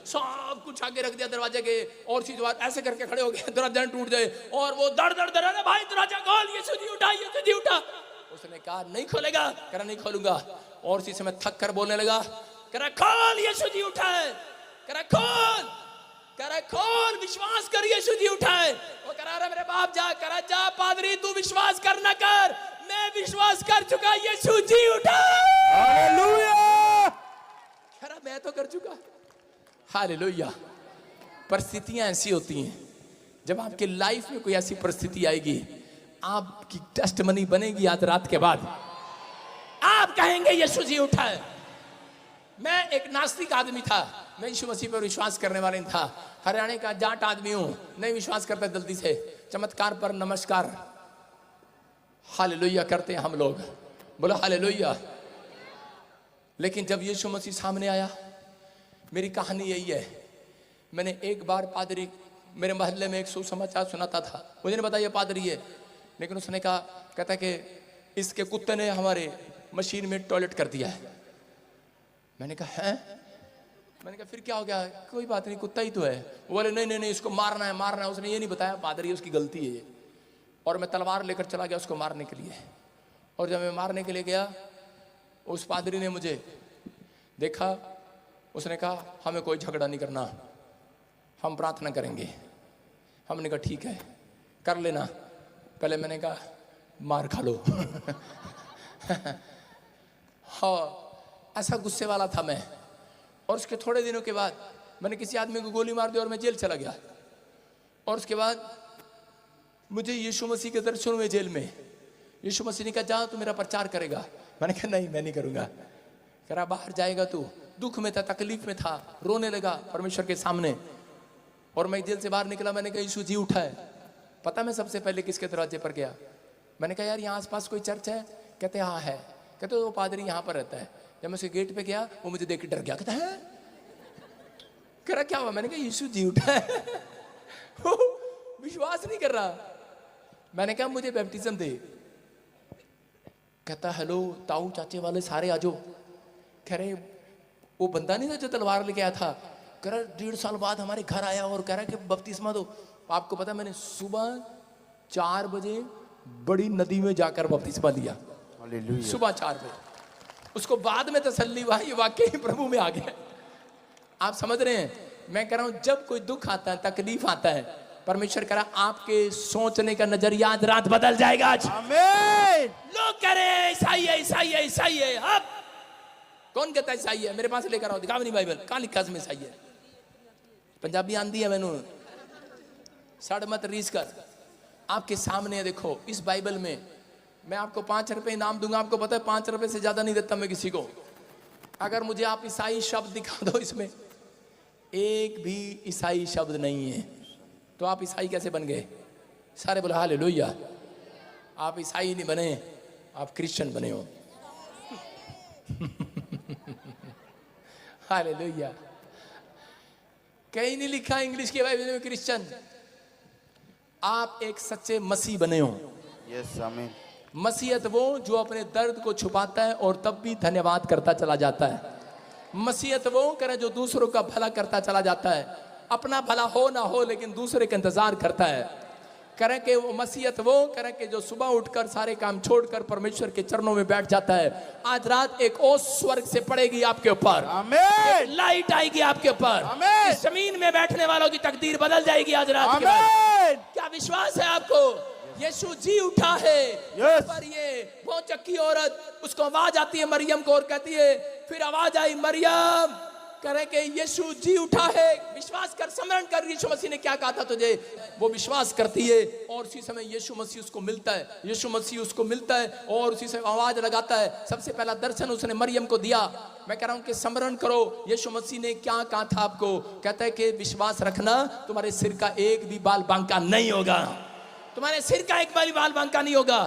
सब कुछ आगे रख दिया दरवाजे के। और चीज बात ऐसे करके खड़े हो गए दरवाजा टूट जाए, और वो दर दर दर, भाई दरवाजा खोल, यीशु जी उठा, यीशु जी उठा। उसने कहा नहीं खोलेगा, कह रहा नहीं खोलूंगा। और इसी समय थक कर बोलने लगा, कह रहा खोल, यीशु जी उठा है, कह रहा खोल, कह रहा खोल, विश्वास कर यीशु जी उठा है। वो कह रहा मेरे बाप जा, कह रहा जा पादरी तू विश्वास कर ना कर, मैं विश्वास कर चुका, यीशु जी उठा। हालेलुया, कह रहा मैं तो कर चुका। हालेलुया। परिस्थितियां ऐसी होती हैं, जब आपके लाइफ में कोई ऐसी परिस्थिति आएगी, आपकी टेस्टमनी बनेगी आज रात के बाद, आप कहेंगे यीशु जी उठा है। मैं एक नास्तिक आदमी था, मैं यीशु मसीह पर विश्वास करने वाला नहीं था, हरियाणा का जाट आदमी हूं, नहीं विश्वास करता जल्दी से, चमत्कार पर नमस्कार हालेलुया करते हैं हम लोग, बोलो हालेलुया। लेकिन जब यीशु मसीह सामने आया, मेरी कहानी यही है। मैंने एक बार पादरी, मेरे मोहल्ले में एक सुसमाचार सुनाता था, मुझे नहीं बताया पादरी है, लेकिन उसने कहा, कहता कि इसके कुत्ते ने हमारे मशीन में टॉयलेट कर दिया है। मैंने कहा हैं? मैंने कहा फिर क्या हो गया? कोई बात नहीं, कुत्ता ही तो है। वो बोले नहीं नहीं नहीं, इसको मारना है मारना है। उसने ये नहीं बताया पादरी उसकी गलती है ये। और मैं तलवार लेकर चला गया उसको मारने के लिए। और जब मैं मारने के लिए गया, उस पादरी ने मुझे देखा, उसने कहा हमें कोई झगड़ा नहीं करना, हम प्रार्थना करेंगे। हमने कहा ठीक है कर लेना। पहले मैंने कहा मार खा लो। हाँ, ऐसा गुस्से वाला था मैं। और उसके थोड़े दिनों के बाद मैंने किसी आदमी को गोली मार दी और मैं जेल चला गया। और उसके बाद मुझे यीशु मसीह के दर्शन हुए जेल में। यीशु मसीह ने कहा जा तू मेरा प्रचार करेगा। मैंने कहा नहीं मैं नहीं करूंगा। कह रहा बाहर जाएगा तू। दुख में था, तकलीफ में था, रोने लगा परमेश्वर के सामने। और मैं जेल से बाहर निकला, मैंने कहा यीशु जी उठा है। पता मैं सबसे पहले किसके दरवाजे पर गया? मैंने कहा यार यहाँ आसपास कोई चर्च है? कहते हाँ है। कहते वो पादरी यहाँ पर रहता है। जब मैं उसके गेट पे गया, वो मुझे देख के डर गया। कहता है कह रहा क्या हुआ? मैंने कहा यीशु जी उठा है। विश्वास नहीं कर रहा। मैंने कहा मुझे बैप्टिज्म दे। कहता हेलो ताऊ चाचे वाले सारे आ जाओ। कह रहे वो बंदा नहीं था जो तलवार लेके आया था, कह रहा 1.5 साल बाद हमारे घर आया और कह रहा कि बपतिस्मा दो। आपको पता मैंने सुबह 4 बजे बड़ी नदी में जाकर बपतिस्मा लिया। सुबह 4 बजे। उसको बाद में तसल्ली हुआ ये वाकई प्रभु में आ गया। आप समझ रहे हैं? मैं कह रहा हूं जब कोई दुख आता है, तकलीफ आता है, परमेश्वर कह रहा आपके सोचने का नजरिया आज रात बदल जाएगा। आज आमीन। लोग कह रहे हैं ईसाई है ईसाई है ईसाई है। अब कौन कहता है ईसाई है? मेरे पास लेकर आओ, दिखाओ नहीं बाइबल कहां लिखा इसमें ईसाई है? पंजाबी आंदी है मैनू, सड़ मत रीस कर। आपके सामने देखो इस बाइबल में। मैं आपको 5 रुपए इनाम दूंगा। आपको पता है 5 रुपए से ज्यादा नहीं देता मैं किसी को। अगर मुझे आप ईसाई शब्द दिखा दो, इसमें एक भी ईसाई शब्द नहीं है, तो आप ईसाई कैसे बन गए? सारे बोले हालेलुया। आप ईसाई नहीं बने, आप क्रिश्चियन बने हो। हालेलुया। कहीं नहीं लिखा इंग्लिश के बाइबल में क्रिश्चियन। आप एक सच्चे मसीह बने हो। यस आमीन। मसीहत वो जो अपने दर्द को छुपाता है और तब भी धन्यवाद करता चला जाता है। मसीहत वो करे जो दूसरों का भला करता चला जाता है। अपना भला हो ना हो लेकिन दूसरे का इंतजार करता है। करें कि वो मसीहत वो करें कि जो सुबह उठकर सारे काम छोड़कर परमेश्वर के चरणों में बैठ जाता है। आज रात एक ओस स्वर्ग से पड़ेगी आपके ऊपर। आमीन। लाइट आएगी आपके ऊपर। आमीन। इस जमीन में बैठने वालों की तकदीर बदल जाएगी आज रात के बाद। आमीन। क्या विश्वास है आपको? यीशु जी उठा है। Yes. पर ये वो चक्की औरत, उसको आवाज आती है मरियम को और कहती है, फिर आवाज आई मरियम, करें कि यीशु जी उठा है। विश्वास कर, स्मरण कर यीशु मसीह ने क्या कहा था तुझे। वो विश्वास करती है और उसी समय यीशु मसीह उसको मिलता है। यीशु मसीह उसको मिलता है और उसी समय आवाज लगाता है। सबसे पहला दर्शन उसने मरियम को दिया। मैं कह रहा हूं कि स्मरण करो यीशु मसीह ने क्या कहा था आपको। कहता है कि विश्वास रखना, तुम्हारे सिर का एक भी बाल बांका नहीं होगा। तुम्हारे सिर का एक बाल बांका नहीं होगा।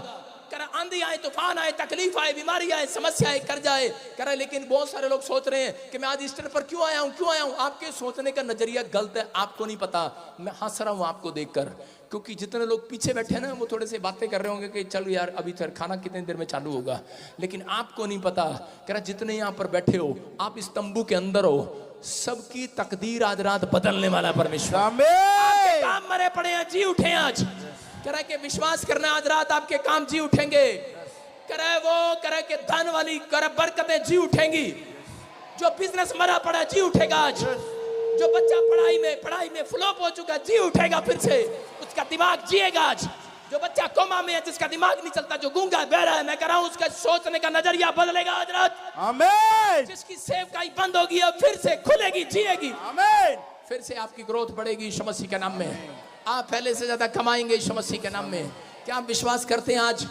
कर आंधी आए, तूफान आए, तकलीफ आए, बीमारी आए, समस्या आए, कर जाए कर। लेकिन बहुत सारे लोग सोच रहे हैं कि मैं आज ईस्टर पर क्यों आया हूं। आपके सोचने का नजरिया गलत है। आपको नहीं पता। मैं हंस रहा हूं आपको देखकर, क्योंकि जितने लोग पीछे बैठे हैं ना, वो थोड़े से बातें कर रहे होंगे कि चलो यार अभी तो खाना कितनी देर में चालू होगा। लेकिन आपको नहीं पता। कह जितने यहाँ पर बैठे हो, आप इस तंबू के अंदर हो, सबकी तकदीर आज रात बदलने वाला परमेश्वर। आपके काम मरे पड़े हैं, जी उठे आज। करे के विश्वास करना, आज रात आपके काम जी उठेंगे। करे वो करे के धन वाली करे बरकतें जी उठेंगी। जो बिजनेस मरा पड़ा जी उठेगा आज। जो बच्चा पढ़ाई में फ्लॉप हो चुका जी उठेगा फिर से। उसका दिमाग जिएगा आज। जो बच्चा कोमा में है, जिसका दिमाग नहीं चलता, जो गूंगा बहरा है, मैं कह रहा हूं उसका सोचने का नजरिया बदलेगा आज रात। आमीन। जिसकी सेवकाई बंद होगी अब फिर से खुलेगी, जिएगी। आमीन। फिर से आपकी ग्रोथ बढ़ेगी यीशु मसीह के नाम में। आप पहले से ज्यादा कमाएंगे यीशु मसीह के नाम में। क्या आप विश्वास करते हैं आज?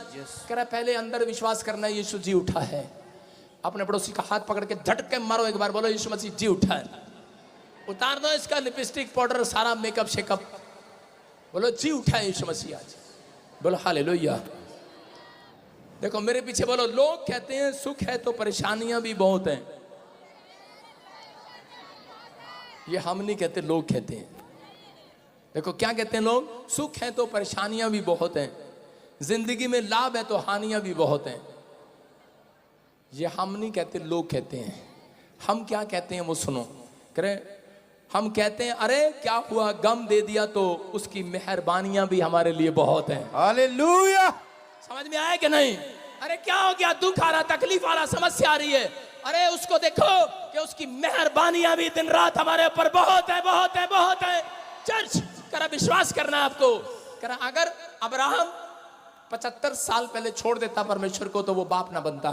कह रहा पहले अंदर विश्वास करना है यीशु जी उठा है। अपने पड़ोसी का हाथ पकड़ के झटके मारो एक बार, बोलो यीशु मसीह जी उठा है। उतार दो इसका लिपस्टिक पाउडर सारा मेकअप शेकअप, बोलो जी उठा है यीशु मसीह आज। बोलो हालेलुया। देखो मेरे पीछे बोलो, लोग कहते हैं सुख है तो परेशानियां भी बहुत हैं। ये हम नहीं कहते, लोग कहते हैं। देखो क्या कहते हैं लोग, सुख है तो परेशानियां भी बहुत हैं, जिंदगी में लाभ है तो हानियां भी बहुत हैं। ये हम नहीं कहते, लोग कहते हैं। हम क्या कहते हैं वो सुनो। करे हम कहते हैं अरे क्या हुआ, गम दे दिया तो उसकी मेहरबानियां भी हमारे लिए बहुत हैं। हालेलुया। समझ में आया कि नहीं? अरे क्या हो गया, दुख आ रहा, तकलीफ आ रहा, समस्या आ रही है, अरे उसको देखो कि उसकी मेहरबानियां भी दिन रात हमारे ऊपर बहुत है, बहुत है, बहुत है। चर्च करा विश्वास करना आपको। करा अगर अब्राहम 75 साल पहले छोड़ देता परमेश्वर को तो वो बाप ना बनता।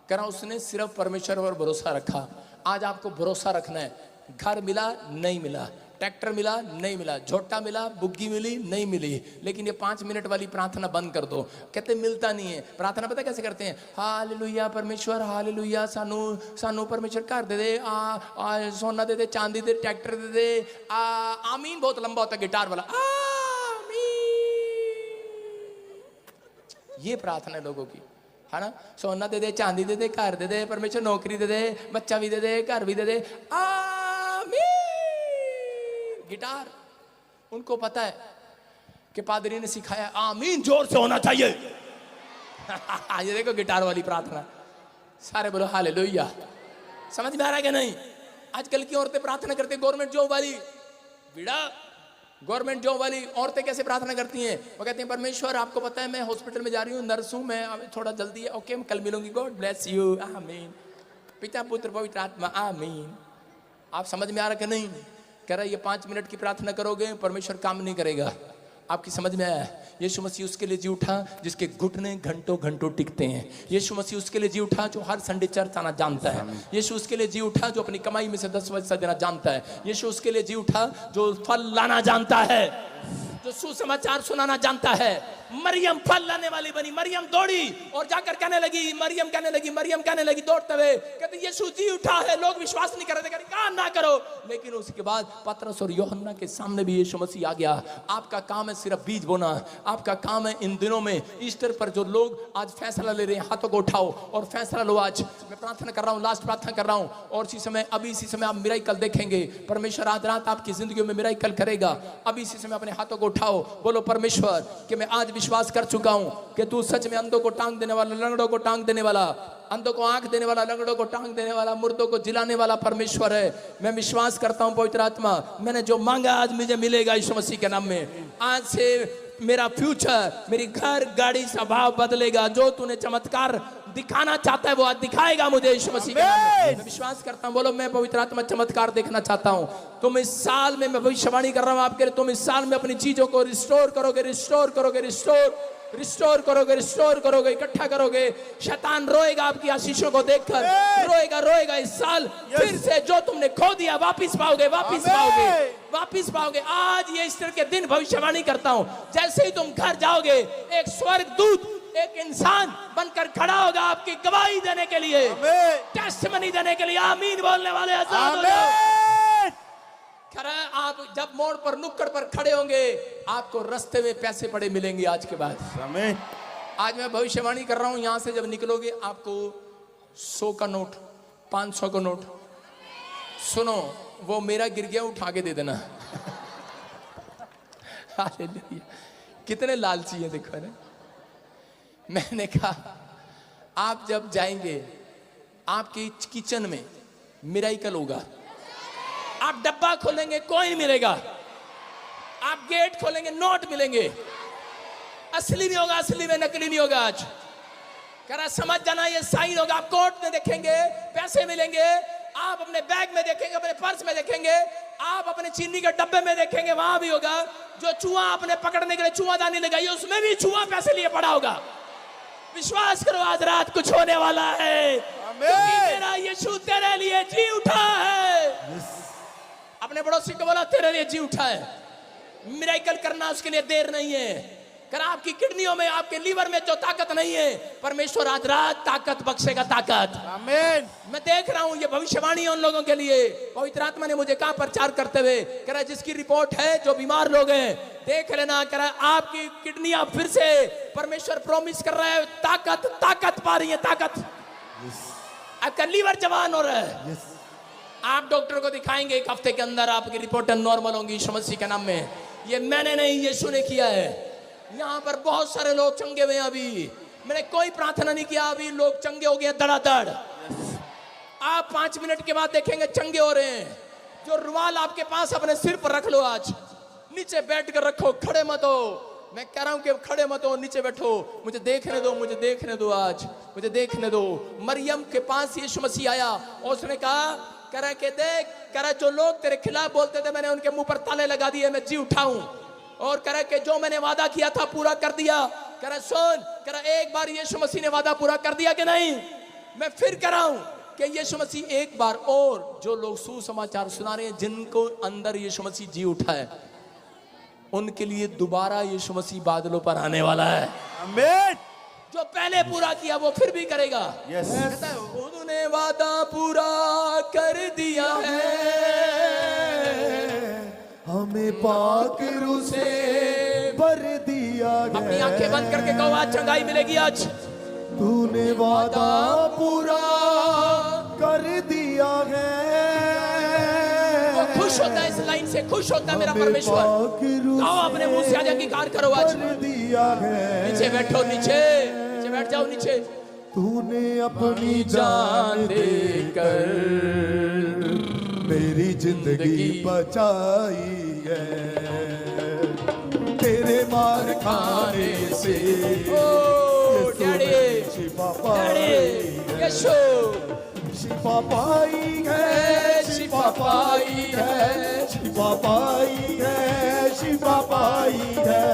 करा उसने सिर्फ परमेश्वर पर भरोसा रखा। आज आपको भरोसा रखना है। घर मिला नहीं मिला, ट्रैक्टर मिला नहीं मिला, झोटा मिला, बुग्गी मिली नहीं मिली, लेकिन ये 5 मिनट वाली प्रार्थना बंद कर दो। कहते मिलता नहीं है। प्रार्थना पता कैसे करते हैं? हालेलुया परमेश्वर, हालेलुया सानू सानू परमेश्वर घर दे दे, सोना दे दे, चांदी दे, ट्रैक्टर दे दे, आमीन बहुत लंबा होता है गिटार वाला, आमीन। ये प्रार्थना है लोगों की, है ना? सोना दे दे, चांदी दे दे, घर दे दे, परमेश्वर नौकरी दे दे, बच्चा भी दे दे, घर भी दे दे, गिटार। उनको पता है कि पादरी ने सिखाया आमीन जोर से होना चाहिए। ये देखो गिटार वाली प्रार्थना, सारे बोलो हालेलुया। समझ में आ रहा है कि नहीं? आजकल की औरतें प्रार्थना करती है गवर्नमेंट जॉब वाली, बिड़ा गवर्नमेंट जॉब वाली औरतें कैसे प्रार्थना करती हैं? वो कहती हैं परमेश्वर आपको पता है मैं हॉस्पिटल में जा रही हूँ, नर्स हूँ मैं, थोड़ा जल्दी है, ओके मैं कल मिलूंगी, गॉड ब्लेस यू, आमीन, पिता पुत्र पवित्र आत्मा, आमीन। आप समझ में आ रहा कि नहीं? कह रहा है ये 5 मिनट की प्रार्थना करोगे परमेश्वर काम नहीं करेगा। आपकी समझ में आया? यीशु मसीह उसके लिए जी उठा जिसके घुटने घंटों घंटों टिकते हैं। यीशु मसीह उसके लिए जी उठा जो हर संडे चर्च आना जानता है। यीशु उसके लिए जी उठा जो अपनी कमाई में से 10% देना जानता है। यीशु उसके लिए जी उठा जो फल लाना जानता है, जो सुसमाचार सुनाना जानता है। मरियम फल लाने वाली बनी। मरियम दौड़ी और जाकर कहने लगी, मरियम कहने लगी दौड़ते हुए, कहते यीशु जी उठा है। लोग विश्वास नहीं कर रहे थे, कहा ना करो। लेकिन उसके बाद पतरस और यूहन्ना के सामने भी यीशु मसीह आ गया। आपका काम है सिर्फ बीज बोना, आपका काम है इन दिनों में ईस्टर पर जो लोग आज फैसला ले रहे हैं, हाथों को उठाओ और फैसला लो। आज मैं प्रार्थना कर रहा हूँ, लास्ट प्रार्थना कर रहा हूँ, और इसी समय अभी इसी समय आप मिराकल देखेंगे। परमेश्वर आज रात आपकी जिंदगी में मिराकल करेगा। अभी इसी समय अपने हाथों को उठाओ, बोलो परमेश्वर कि मैं आज विश्वास कर चुका हूं कि तू सच में अंधों को टांग देने वाला, लंगड़ों को टांग देने वाला, अंधों को आंख देने वाला, लंगड़ों को टांग देने वाला, मुर्दों को जिलाने वाला परमेश्वर है। मैं विश्वास करता हूं पवित्र आत्मा, मैंने जो मांगा आज मुझे मिलेगा यीशु मसीह के नाम में। आज से मेरा फ्यूचर, मेरी घर गाड़ी स्वभाव बदलेगा। जो तूने चमत्कार दिखाना चाहता है वो आज दिखाएगा मुझे यीशु मसीह के नाम में। मैं विश्वास करता हूं। बोलो मैं पवित्र आत्मा चमत्कार देखना चाहता हूं। तुम इस साल में, मैं भविष्यवाणी कर रहा हूं आपके लिए, तुम इस साल में अपनी चीजों को रिस्टोर करोगे, रिस्टोर करोगे, रिस्टोर करोगे, रिस्टोर करोगे, इकट्ठा करोगे। शैतान रोएगा आपकी आशीषों को देखकर, रोएगा। इस साल फिर से जो तुमने खो दिया वापिस पाओगे, वापिस पाओगे। आज ये ईस्टर के दिन भविष्यवाणी करता हूं, जैसे ही तुम घर जाओगे एक स्वर्गदूत, एक इंसान बनकर खड़ा होगा आपकी गवाही देने के लिए, टेस्टिमनी देने के लिए। आमीन बोलने वाले आजाद हो जाओ। आप जब मोड़ पर, नुक्कड़ पर खड़े होंगे, आपको रास्ते में पैसे पड़े मिलेंगे आज के बाद। आज मैं भविष्यवाणी कर रहा हूं, यहां से जब निकलोगे आपको 100 का नोट, 500 का नोट, सुनो वो मेरा गिर गया उठा के दे देना। कितने लालची है देखो ना। मैंने कहा आप जब जाएंगे आपके किचन में मिराकल होगा। आप डब्बा खोलेंगे कॉइन मिलेगा, आप गेट खोलेंगे नोट मिलेंगे। असली नहीं होगा, असली में नकली नहीं होगा। आज करा समझ जाना, ये साइन होगा। आप कोर्ट में देखेंगे पैसे मिलेंगे, आप अपने बैग में देखेंगे, अपने पर्स में देखेंगे, आप अपने चीनी के डब्बे में देखेंगे, वहां भी होगा। जो चूहा आपने पकड़ने के लिए चूहादानी लगाई है उसमें भी चूहा पैसे लिए पड़ा होगा। विश्वास करो आज रात कुछ होने वाला है, क्योंकि मेरा यीशु तेरे लिए जी उठा है। अपने पड़ोसी को बोला तेरे लिए जी उठा है। मिराकल करना उसके लिए देर नहीं है। कर आपकी किडनियों में, आपके लीवर में जो ताकत नहीं है, परमेश्वर आज रात ताकत बख्शेगा, ताकत। आमीन। मैं देख रहा हूं ये भविष्यवाणी उन लोगों के लिए। पवित्र आत्मा ने मुझे कहा प्रचार करते हुए, कह रहा जिसकी रिपोर्ट है, जो बीमार लोग हैं देख लेना, कह रहा आपकी किडनियां फिर से परमेश्वर प्रॉमिस कर रहा है ताकत पा रही है, ताकत। आपका लीवर जवान हो रहा है, आप डॉक्टर को दिखाएंगे 1 हफ्ते के अंदर आपकी रिपोर्ट नॉर्मल होंगी यीशु मसीह के नाम में। ये मैंने नहीं, यीशु ने किया है। यहाँ पर बहुत सारे लोग चंगे हुए हैं। अभी मैंने कोई प्रार्थना नहीं किया, अभी लोग चंगे हो गए धड़ाधड़। आप 5 मिनट के बाद देखेंगे चंगे हो रहे हैं। जो रुमाल आपके पास अपने सिर पर रख लो, आज नीचे बैठ कर रखो, खड़े मत हो। मैं कह रहा हूं कि खड़े मत हो, नीचे बैठो। मुझे देखने दो, मुझे देखने दो, आज मुझे देखने दो। मरियम के पास यीशु मसीह आया और उसने कहा, कह रहा कि देख, कह रहा जो लोग तेरे खिलाफ बोलते थे मैंने उनके मुंह पर ताले लगा दिए, मैं जी उठाऊं। और कह रहा कि जो मैंने वादा किया था पूरा कर दिया। कह रहा सुन, कह रहा एक बार यीशु मसीह ने वादा पूरा कर दिया कि नहीं? मैं फिर कह रहा हूं कि यीशु मसीह एक बार और, जो लोग सुसमाचार सुना रहे हैं, जिनको अंदर यीशु मसीह जी उठा है, उनके लिए दोबारा यीशु मसीह बादलों पर आने वाला है। आमीन। जो पहले पूरा किया वो फिर भी करेगा। यस। कहता है उन्होंने वादा पूरा कर दिया है, हमें पाक रूह से भर दिया है। अपनी आंखें बंद करके कहो आज चंगाई मिलेगी। आज तूने वादा पूरा कर दिया है। वो खुश होता है, इस लाइन से खुश होता है मेरा परमेश्वर। आओ अपने मुंह से आज अंगीकार करो। आज दिया है। नीचे बैठो, नीचे बैठ जाओ, नीचे। तूने अपनी जान देकर मेरी जिंदगी बचाई है। तेरे मार खाने से शिफा पाई है। शिफा पाई है, शिफा पाई है, शिफा पाई है, शिफा पाई है,